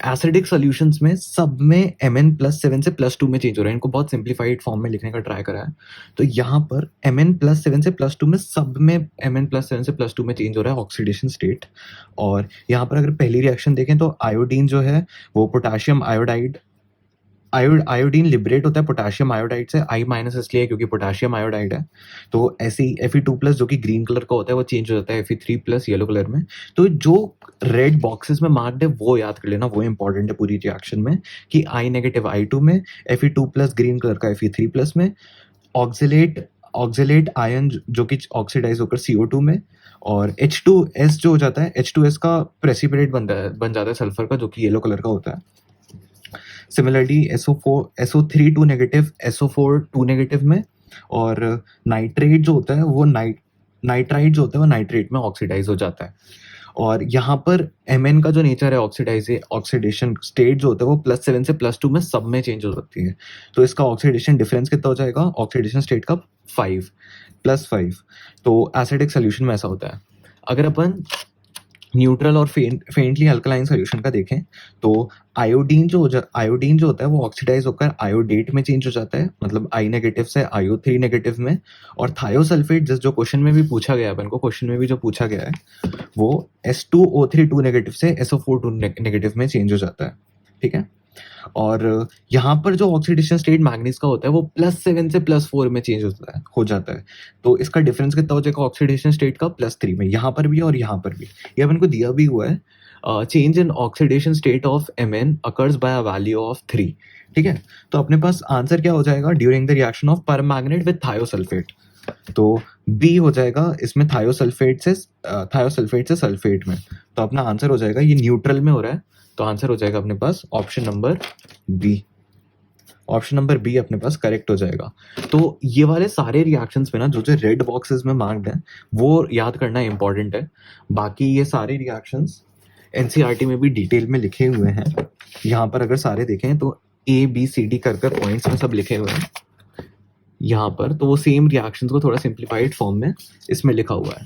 एसिडिक सॉल्यूशंस में सब में Mn+7 से +2 में चेंज हो रहा है। इनको बहुत सिंप्लीफाइड फॉर्म में लिखने का ट्राई करा है। तो यहाँ पर Mn+7 से +2 में सब में Mn+7 से +2 में चेंज हो रहा है ऑक्सीडेशन स्टेट। और यहाँ पर अगर पहली रिएक्शन देखें तो आयोडीन जो है वो पोटेशियम आयोडीन लिबरेट होता है पोटेशियम आयोडाइड से, I- इसलिए क्योंकि पोटेशियम आयोडाइड है। तो ऐसे ही Fe2+ जो कि ग्रीन कलर का होता है वो चेंज हो जाता है Fe3+ येलो कलर में। तो जो रेड बॉक्सेस में मार्क्ड है वो याद कर लेना, वो इंपॉर्टेंट है पूरी रिएक्शन में कि I- I2 में, Fe2+ ग्रीन कलर का Fe3+ में, ऑक्जेलेट आयन जो कि ऑक्सीडाइज होकर CO2 में, और H2S जो हो जाता है, H2S का प्रेसिपिटेट बन जाता है सल्फर का जो कि येलो कलर का होता है। Similarly SO3 2 negative, SO4 2 negative में, और नाइट्रेट जो होता है वो नाइट्राइट जो होता है वो नाइट्रेट में ऑक्सीडाइज हो जाता है। और यहाँ पर Mn का जो नेचर है ऑक्सीडेशन स्टेट जो होता है वो +7 से +2 में सब में चेंज हो सकती है। तो इसका ऑक्सीडेशन डिफरेंस कितना हो जाएगा ऑक्सीडेशन स्टेट का 5 +5। तो एसिडिक सोल्यूशन में ऐसा होता है। अगर अपन न्यूट्रल और फेंटली अल्कलाइन सोल्यूशन का देखें तो आयोडीन जो होता है वो ऑक्सीडाइज होकर आयोडेट में चेंज हो जाता है, मतलब I- से IO3- में। और थायोसल्फेट जो क्वेश्चन में भी पूछा गया है अपन को, क्वेश्चन में भी जो पूछा गया है वो S2O3 2 नेगेटिव से SO4 2 नेगेटिव में चेंज हो जाता है, ठीक है। और यहाँ पर जो ऑक्सीडेशन स्टेट मैंगनीज का होता है वो +7 से +4 में चेंज हो जाता है। तो इसका डिफरेंस कितना हो जाएगा ऑक्सीडेशन स्टेट का +3 में, यहाँ पर भी और यहाँ पर भी। ये अपन को दिया भी हुआ है, change in oxidation state of Mn occurs by a value of 3, ठीक है। तो अपने पास आंसर क्या हो जाएगा during the reaction of permanganate with thiosulphate. तो बी हो जाएगा इसमें थायोसल्फेट से सल्फेट में। तो अपना आंसर हो जाएगा, ये न्यूट्रल में हो रहा है तो आंसर हो जाएगा अपने पास ऑप्शन नंबर बी अपने पास करेक्ट हो जाएगा। तो ये वाले सारे रिएक्शंस में ना जो रेड बॉक्सेस में मार्क्ड हैं वो याद करना इंपॉर्टेंट है। बाकी ये सारे रिएक्शंस NCERT में भी डिटेल में लिखे हुए हैं। यहाँ पर अगर सारे देखें तो A B C D कर पॉइंट्स में सब लिखे हुए हैं। यहाँ पर, तो वो सेम रिएक्शंस को थोड़ा सिंप्लीफाइड फॉर्म में इसमें लिखा हुआ है,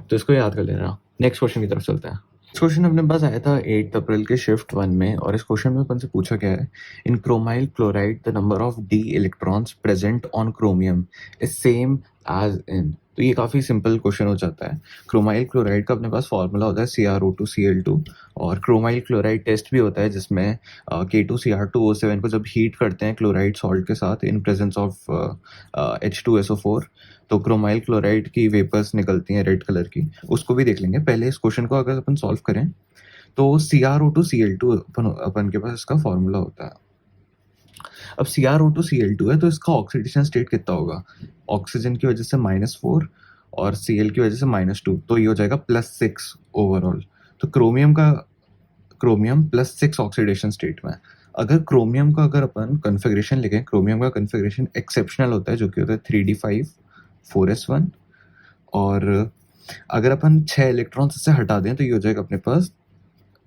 तो इसको याद कर लेना। नेक्स्ट क्वेश्चन की तरफ चलते हैं। क्वेश्चन अपने पास आया था 8 अप्रैल के शिफ्ट 1 में, और इस क्वेश्चन में अपन से पूछा गया है, in chromyl chloride the number of D electrons present on chromium is same as in. तो ये काफ़ी सिंपल क्वेश्चन हो जाता है। क्रोमाइल क्लोराइड का अपने पास फॉर्मूला होता है CrO2Cl2, और क्रोमाइल क्लोराइड टेस्ट भी होता है जिसमें K2Cr2O7 को जब हीट करते हैं क्लोराइड सॉल्ट के साथ इन प्रेजेंस ऑफ H2SO4, तो क्रोमाइल क्लोराइड की वेपर्स निकलती हैं रेड कलर की, उसको भी देख लेंगे। पहले इस क्वेश्चन को अगर अपन सॉल्व करें तो CrO2Cl2 अपन के पास इसका फॉर्मूला होता है। अब CrO2Cl2 है तो इसका ऑक्सीडेशन स्टेट कितना होगा? ऑक्सीजन की वजह से -4 और Cl की वजह से -2, तो ये हो जाएगा +6 ओवरऑल। तो क्रोमियम +6 ऑक्सीडेशन स्टेट में। अगर क्रोमियम का अगर अपन कन्फिग्रेशन लिखें, क्रोमियम का कन्फिग्रेशन एक्सेप्शनल होता है जो कि होता है 3d5 4s1, और अगर अपन 6 इलेक्ट्रॉन्स इससे हटा दें तो ये हो जाएगा अपने पास,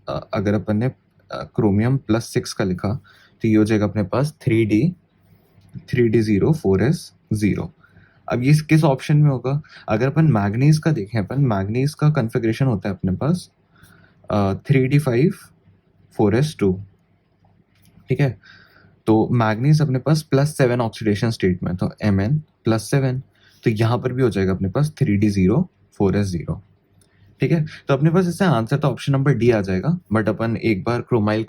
अगर अपन ने क्रोमियम +6 का लिखा तो ये हो जाएगा अपने पास 3d0 4s0। अब ये किस ऑप्शन में होगा? अगर अपन मैग्नीज का देखें, अपन मैग्नीज का कन्फिग्रेशन होता है अपने पास 3d5 4s2, ठीक है। तो मैग्नीज अपने पास +7 ऑक्सीडेशन स्टेट में, तो Mn +7, तो यहाँ पर भी हो जाएगा अपने पास 3d0 4s0, ठीक है। तो अपने पास इससे आंसर तो ऑप्शन नंबर डी आ जाएगा, बट अपन एक बार क्रोमाइल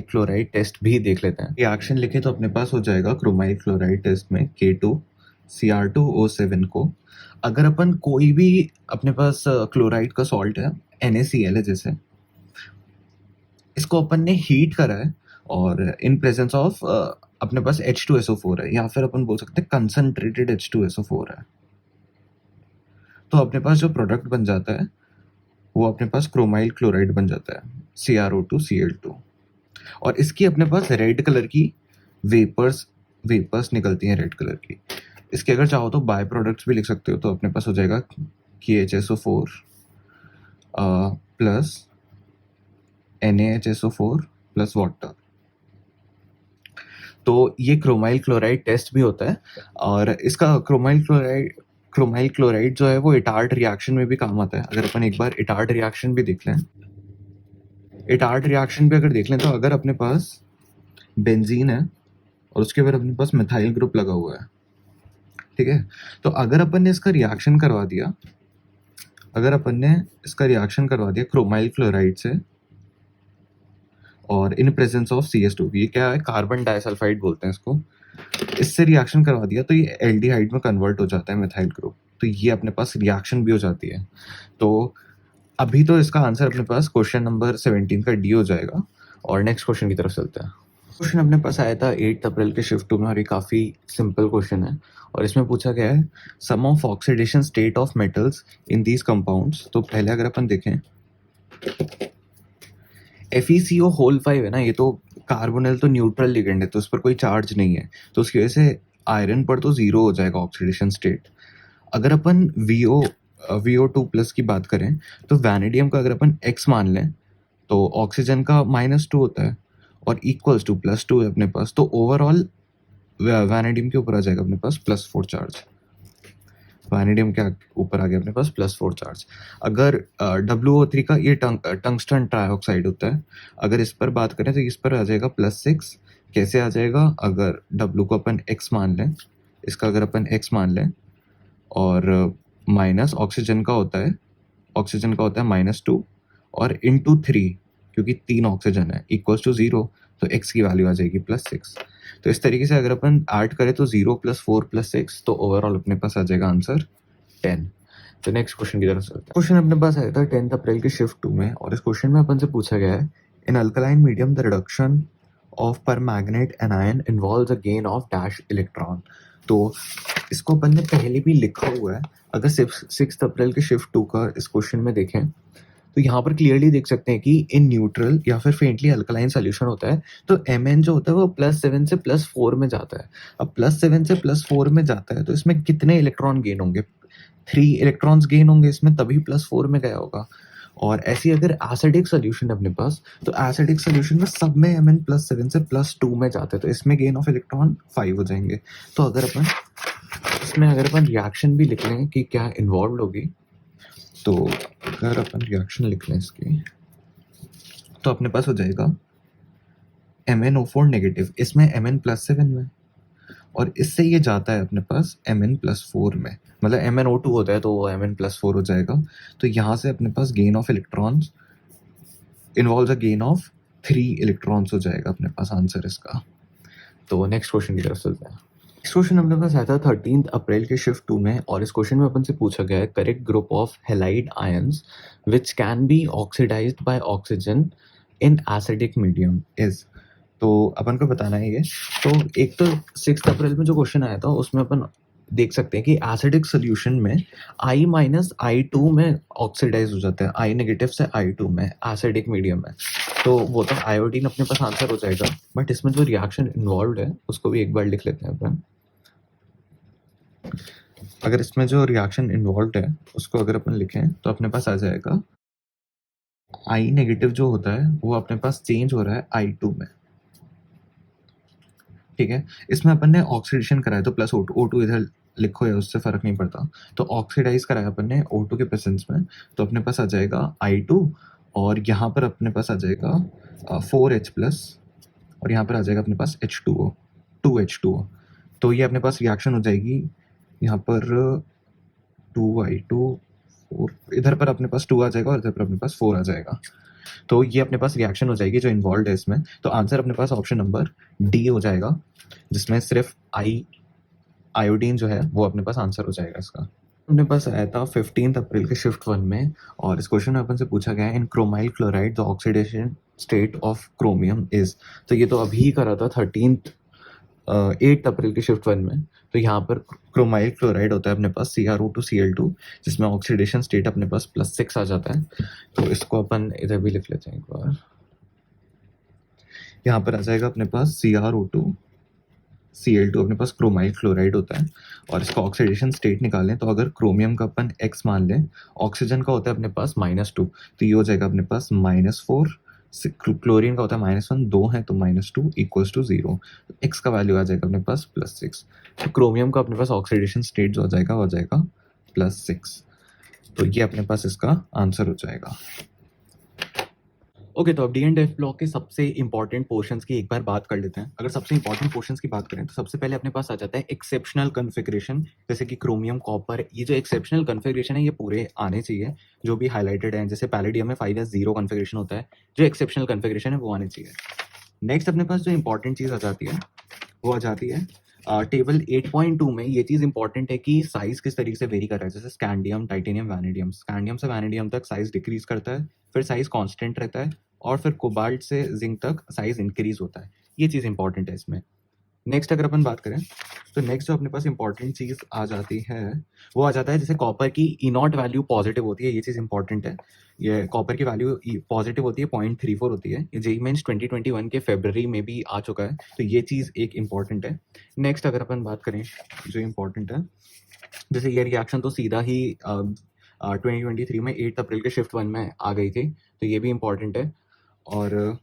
क्लोराइड टेस्ट भी देख लेते हैं। रिएक्शन लिखे तो अपने पास हो जाएगा क्रोमाइल क्लोराइड टेस्ट में K2Cr2O7 को, अगर अपन कोई भी अपने पास क्लोराइड का सॉल्ट है, NaCl है जैसे, इसको अपन ने हीट करा है और इन प्रेजेंस ऑफ अपने पास H2SO4 है, या फिर अपन बोल सकते हैं कंसंट्रेटेड H2SO4 है, तो अपने पास जो प्रोडक्ट बन जाता है वो अपने पास क्रोमाइल क्लोराइड बन जाता है CrO2Cl2, और इसकी अपने पास रेड कलर की वेपर्स निकलती हैं रेड कलर की। इसके अगर चाहो तो बाय प्रोडक्ट्स भी लिख सकते हो, तो अपने पास हो जाएगा KHSO4 plus NaHSO4 plus water. तो ये क्रोमाइल क्लोराइड टेस्ट भी होता है, और इसका क्रोमाइल क्लोराइड जो है वो इटार्ड रिएक्शन में भी काम आता है। अगर अपन एक बार इटार्ड रिएक्शन भी देख लें, इटार्ड रिएक्शन भी अगर देख लें, तो अगर अपने पास बेंजीन है और उसके बाद अपने पास मिथाइल ग्रुप लगा हुआ है, ठीक है, तो अगर अपन ने इसका रिएक्शन करवा दिया, क्रोमाइल क्लोराइड से और इन प्रेजेंस ऑफ CS2, ये क्या है, कार्बन डाइसल्फाइड बोलते हैं इसको, इससे रिएक्शन करवा दिया तो ये एल्डिहाइड में कन्वर्ट हो जाता है मिथाइल ग्रुप, तो ये अपने पास रिएक्शन भी हो जाती है। तो अभी तो इसका आंसर अपने पास क्वेश्चन नंबर 17 का डी हो जाएगा, और नेक्स्ट क्वेश्चन की तरफ चलते हैं। क्वेश्चन अपने पास आया था 8 अप्रैल के शिफ्ट 2 में, और ये काफ़ी सिंपल क्वेश्चन है, और इसमें पूछा गया है sum of oxidation state of metals in these compounds. तो पहले अगर अपन देखें FeCO5 है ना, ये तो कार्बोनिल तो न्यूट्रल लिगेंड है, तो उस पर कोई चार्ज नहीं है, तो उसकी वजह से आयरन पर तो 0 हो जाएगा ऑक्सीडेशन स्टेट। अगर अपन VO2 प्लस की बात करें तो वैनेडियम का अगर अपन X मान लें तो ऑक्सीजन का -2 होता है और इक्वल्स टू +2 है अपने पास, तो ओवरऑल वैनेडियम के ऊपर आ जाएगा अपने पास +4 चार्ज। वैनेडियम के ऊपर आ गया अपने पास +4 चार्ज। अगर WO3 का ये टंगस्टन ट्राइऑक्साइड होता है, अगर इस पर बात करें तो इस पर आ जाएगा +6। कैसे आ जाएगा? अगर W को अपन X मान लें, इसका अगर अपन X मान लें, और माइनस ऑक्सीजन का होता है -2 और इंटू 3, क्योंकि 3 ऑक्सीजन है, इक्वल्स टू 0, तो X की वैल्यू आ जाएगी +6। तो इस तरीके से अगर अपन ऐड करें तो 0 + 4 + 6, तो ओवरऑल अपने पास आ जाएगा आंसर 10। तो नेक्स्ट क्वेश्चन की तरफ चलते हैं। क्वेश्चन अपने पास आया था 10 अप्रैल के शिफ्ट 2 में, और इस क्वेश्चन में अपन से पूछा गया है in alkaline medium the reduction of permanganate anion involves a gain of dash electron. तो इसको अपन ने पहले भी लिखा हुआ है। अगर 6 अप्रैल के शिफ्ट 2 का इस क्वेश्चन में देखें तो यहाँ पर क्लियरली देख सकते हैं कि इन न्यूट्रल या फिर फेंटली अल्कलाइन सोल्यूशन होता है तो Mn जो होता है वो +7 से +4 में जाता है। अब +7 से +4 में जाता है तो इसमें कितने इलेक्ट्रॉन गेन होंगे? 3 इलेक्ट्रॉन्स गेन होंगे इसमें, तभी +4 में गया होगा। और ऐसी अगर एसिडिक सोल्यूशन है अपने पास, तो एसिडिक सोल्यूशन में सब में Mn+7 से +2 में जाते हैं, तो इसमें गेन ऑफ इलेक्ट्रॉन 5 हो जाएंगे। तो अगर अपन रिएक्शन भी लिख लें कि क्या इन्वॉल्व होगी, तो अगर अपन रिएक्शन लिख लें इसकी, तो अपने पास हो जाएगा MnO4 नेगेटिव, इसमें Mn+7 में, और इससे ये जाता है अपने पास Mn+4 में, मतलब MnO2 होता है तो वो Mn+4 हो जाएगा। तो यहाँ से अपने पास gain of electrons involve a gain of 3 electrons हो जाएगा अपने पास आंसर इसका। तो नेक्स्ट क्वेश्चन की तरफ चलते हैं। नेक्स्ट क्वेश्चन अपने पास आया था 13 अप्रैल के शिफ्ट 2 में, और इस क्वेश्चन में अपन से पूछा गया है correct group of halide ions which can be oxidized by oxygen in acidic medium is. तो अपन को बताना है ये। तो एक तो 6 अप्रैल में जो क्वेश्चन आया था उसमें अपन देख सकते हैं कि एसिडिक सोल्यूशन में I- I2 में ऑक्सीडाइज हो जाता है, I नेगेटिव से I2 में एसिडिक मीडियम में, तो वो तो आयोडीन अपने पास आंसर हो जाएगा। बट इसमें जो रिएक्शन इन्वॉल्व है उसको भी एक बार लिख लेते हैं अपन। अगर इसमें जो रिएक्शन इन्वॉल्व है उसको अगर अपन लिखें तो अपने पास आ जाएगा I नेगेटिव जो होता है वो अपने पास चेंज हो रहा है I2 में, ठीक है। इसमें अपन ने ऑक्सीडेशन कराया तो प्लस O2 इधर लिखो या उससे फर्क नहीं पड़ता, तो ऑक्सीडाइज कराया अपन ने O2 के प्रेजेंस में, तो अपने पास आ जाएगा I2, और यहाँ पर अपने पास आ जाएगा 4H प्लस, और यहाँ पर आ जाएगा अपने पास H2O 2H2O। तो ये अपने पास रिएक्शन हो जाएगी यहाँ पर 2I2 4, इधर पर अपने पास 2 आ जाएगा और इधर पर अपने पास 4 आ जाएगा। तो ये अपने पास रिएक्शन हो जाएगी जो इन्वॉल्व है इसमें। तो आंसर अपने पास ऑप्शन नंबर डी हो जाएगा, जिसमें सिर्फ आयोडीन जो है वो अपने पास आंसर हो जाएगा इसका। अपने पास आया था 15 अप्रैल के शिफ्ट 1 में, और इस क्वेश्चन में अपन से पूछा गया है in chromyl chloride the oxidation state of chromium is. तो ये तो अभी करा था 8 अप्रैल के शिफ्ट 1 में। तो यहाँ पर क्रोमाइल क्लोराइड होता है अपने पास CrO2Cl2, जिसमें ऑक्सीडेशन स्टेट अपने पास +6 आ जाता है। तो इसको अपन इधर भी लिख लेते हैं एक बार। यहाँ पर आ जाएगा अपने पास CrO2Cl2 अपने पास क्रोमाइल क्लोराइड होता है, और इसका ऑक्सीडेशन स्टेट निकालें तो अगर क्रोमियम का अपन X मान लें, ऑक्सीजन का होता है अपने पास -2, तो ये हो जाएगा अपने पास -4, क्लोरीन का होता है -1, 2 है तो -2 = 0, तो X का वैल्यू आ जाएगा अपने पास +6। तो क्रोमियम का अपने पास ऑक्सीडेशन स्टेट जो हो जाएगा +6। तो ये अपने पास इसका आंसर हो जाएगा। ओके, तो अब डी एंड एफ ब्लॉक के सबसे इंपॉर्टेंट पोर्शंस की एक बार बात कर लेते हैं। अगर सबसे इंपॉर्टेंट पोर्शंस की बात करें तो सबसे पहले अपने पास आ जाता है एक्सेप्शनल कॉन्फ़िगरेशन, जैसे कि क्रोमियम, कॉपर। ये जो एक्सेप्शनल कॉन्फ़िगरेशन है ये पूरे आने चाहिए, जो भी हाईलाइटेड है। जैसे पैलेडियम में 5s0 कॉन्फ़िगरेशन होता है, जो एक्सेप्शनल कॉन्फ़िगरेशन है वो आने चाहिए। नेक्स्ट अपने पास जो इंपॉर्टेंट चीज़ आ जाती है वो आ जाती है टेबल 8.2 में। ये चीज़ इंपॉर्टेंट है कि साइज किस तरीके से वेरी कर रहा है, जैसे स्कैंडियम, टाइटेनियम, वैनेडियम। स्कैंडियम से वैनेडियम तक साइज डिक्रीज करता है, फिर साइज कांस्टेंट रहता है, और फिर कोबाल्ट से जिंक तक साइज इंक्रीज होता है। ये चीज़ इंपॉर्टेंट है इसमें। नेक्स्ट अगर अपन बात करें तो नेक्स्ट जो अपने पास इंपॉर्टेंट चीज़ आ जाती है वो आ जाता है, जैसे कॉपर की E0 वैल्यू पॉजिटिव होती है। ये चीज़ इंपॉर्टेंट है, ये कॉपर की वैल्यू पॉजिटिव होती है, 0.34 होती है। ये जेईई मेंस 2021 के फरवरी में भी आ चुका है, तो ये चीज़ एक इंपॉर्टेंट है। नेक्स्ट अगर अपन बात करें जो इंपॉर्टेंट है, जैसे ये रिएक्शन तो सीधा ही 2023 में 8 अप्रैल के शिफ्ट 1 में आ गई थी, तो ये भी इंपॉर्टेंट है। और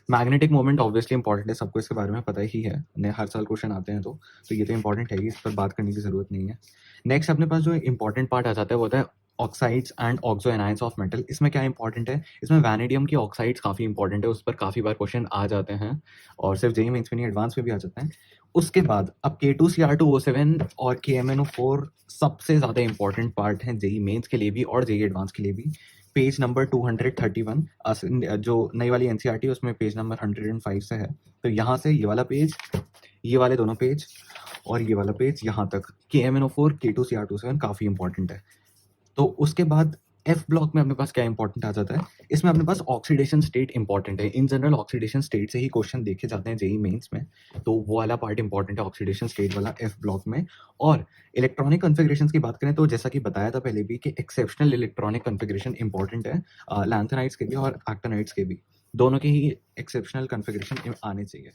मैग्नेटिक मोमेंट ऑब्वियसली इंपॉर्टेंट है, सबको इसके बारे में पता ही है, हर साल क्वेश्चन आते हैं, तो ये तो इंपॉर्टेंट है ही, इस पर बात करने की ज़रूरत नहीं है। नेक्स्ट अपने पास जो इंपॉर्टेंट पार्ट आ जाता है वो होता है oxides and oxo anions of metal. इसमें क्या इंपॉर्टेंट है, इसमें वैनेडियम की ऑक्साइड्स काफ़ी इंपॉर्टेंट है, उस पर काफ़ी बार क्वेश्चन आ जाते हैं, और सिर्फ जेईई मेंस में नहीं, एडवांस में भी आ जाते हैं। उसके बाद अब K2Cr2O7 और KMnO4 सबसे ज़्यादा इंपॉर्टेंट पार्ट हैं जेईई मेंस के लिए भी और जेईई एडवांस के लिए भी। पेज नंबर 231 जो नई वाली एनसीईआरटी है उसमें पेज नंबर 105 से है। तो यहाँ से ये वाला पेज, ये वाले दोनों पेज और ये वाला पेज यहाँ तक KMnO4 K2Cr2O7 काफ़ी इंपॉर्टेंट है। तो उसके बाद एफ ब्लॉक में अपने पास क्या इंपॉर्टेंट आ जाता है, इसमें अपने पास ऑक्सीडेशन स्टेट इंपॉर्टेंट है। इन जनरल ऑक्सीडेशन स्टेट से ही क्वेश्चन देखे जाते हैं जेईई मेंस में, तो वो वाला पार्ट इंपॉर्टेंट है ऑक्सीडेशन स्टेट वाला एफ ब्लॉक में। और इलेक्ट्रॉनिक कॉन्फ़िगरेशंस की बात करें तो जैसा कि बताया था पहले भी कि एक्सेप्शनल इलेक्ट्रॉनिक कॉन्फ़िगरेशन इंपॉर्टेंट है, लैंथेनाइड्स के भी और एक्टिनाइड्स के भी, दोनों के ही एक्सेप्शनल कॉन्फ़िगरेशन आने चाहिए।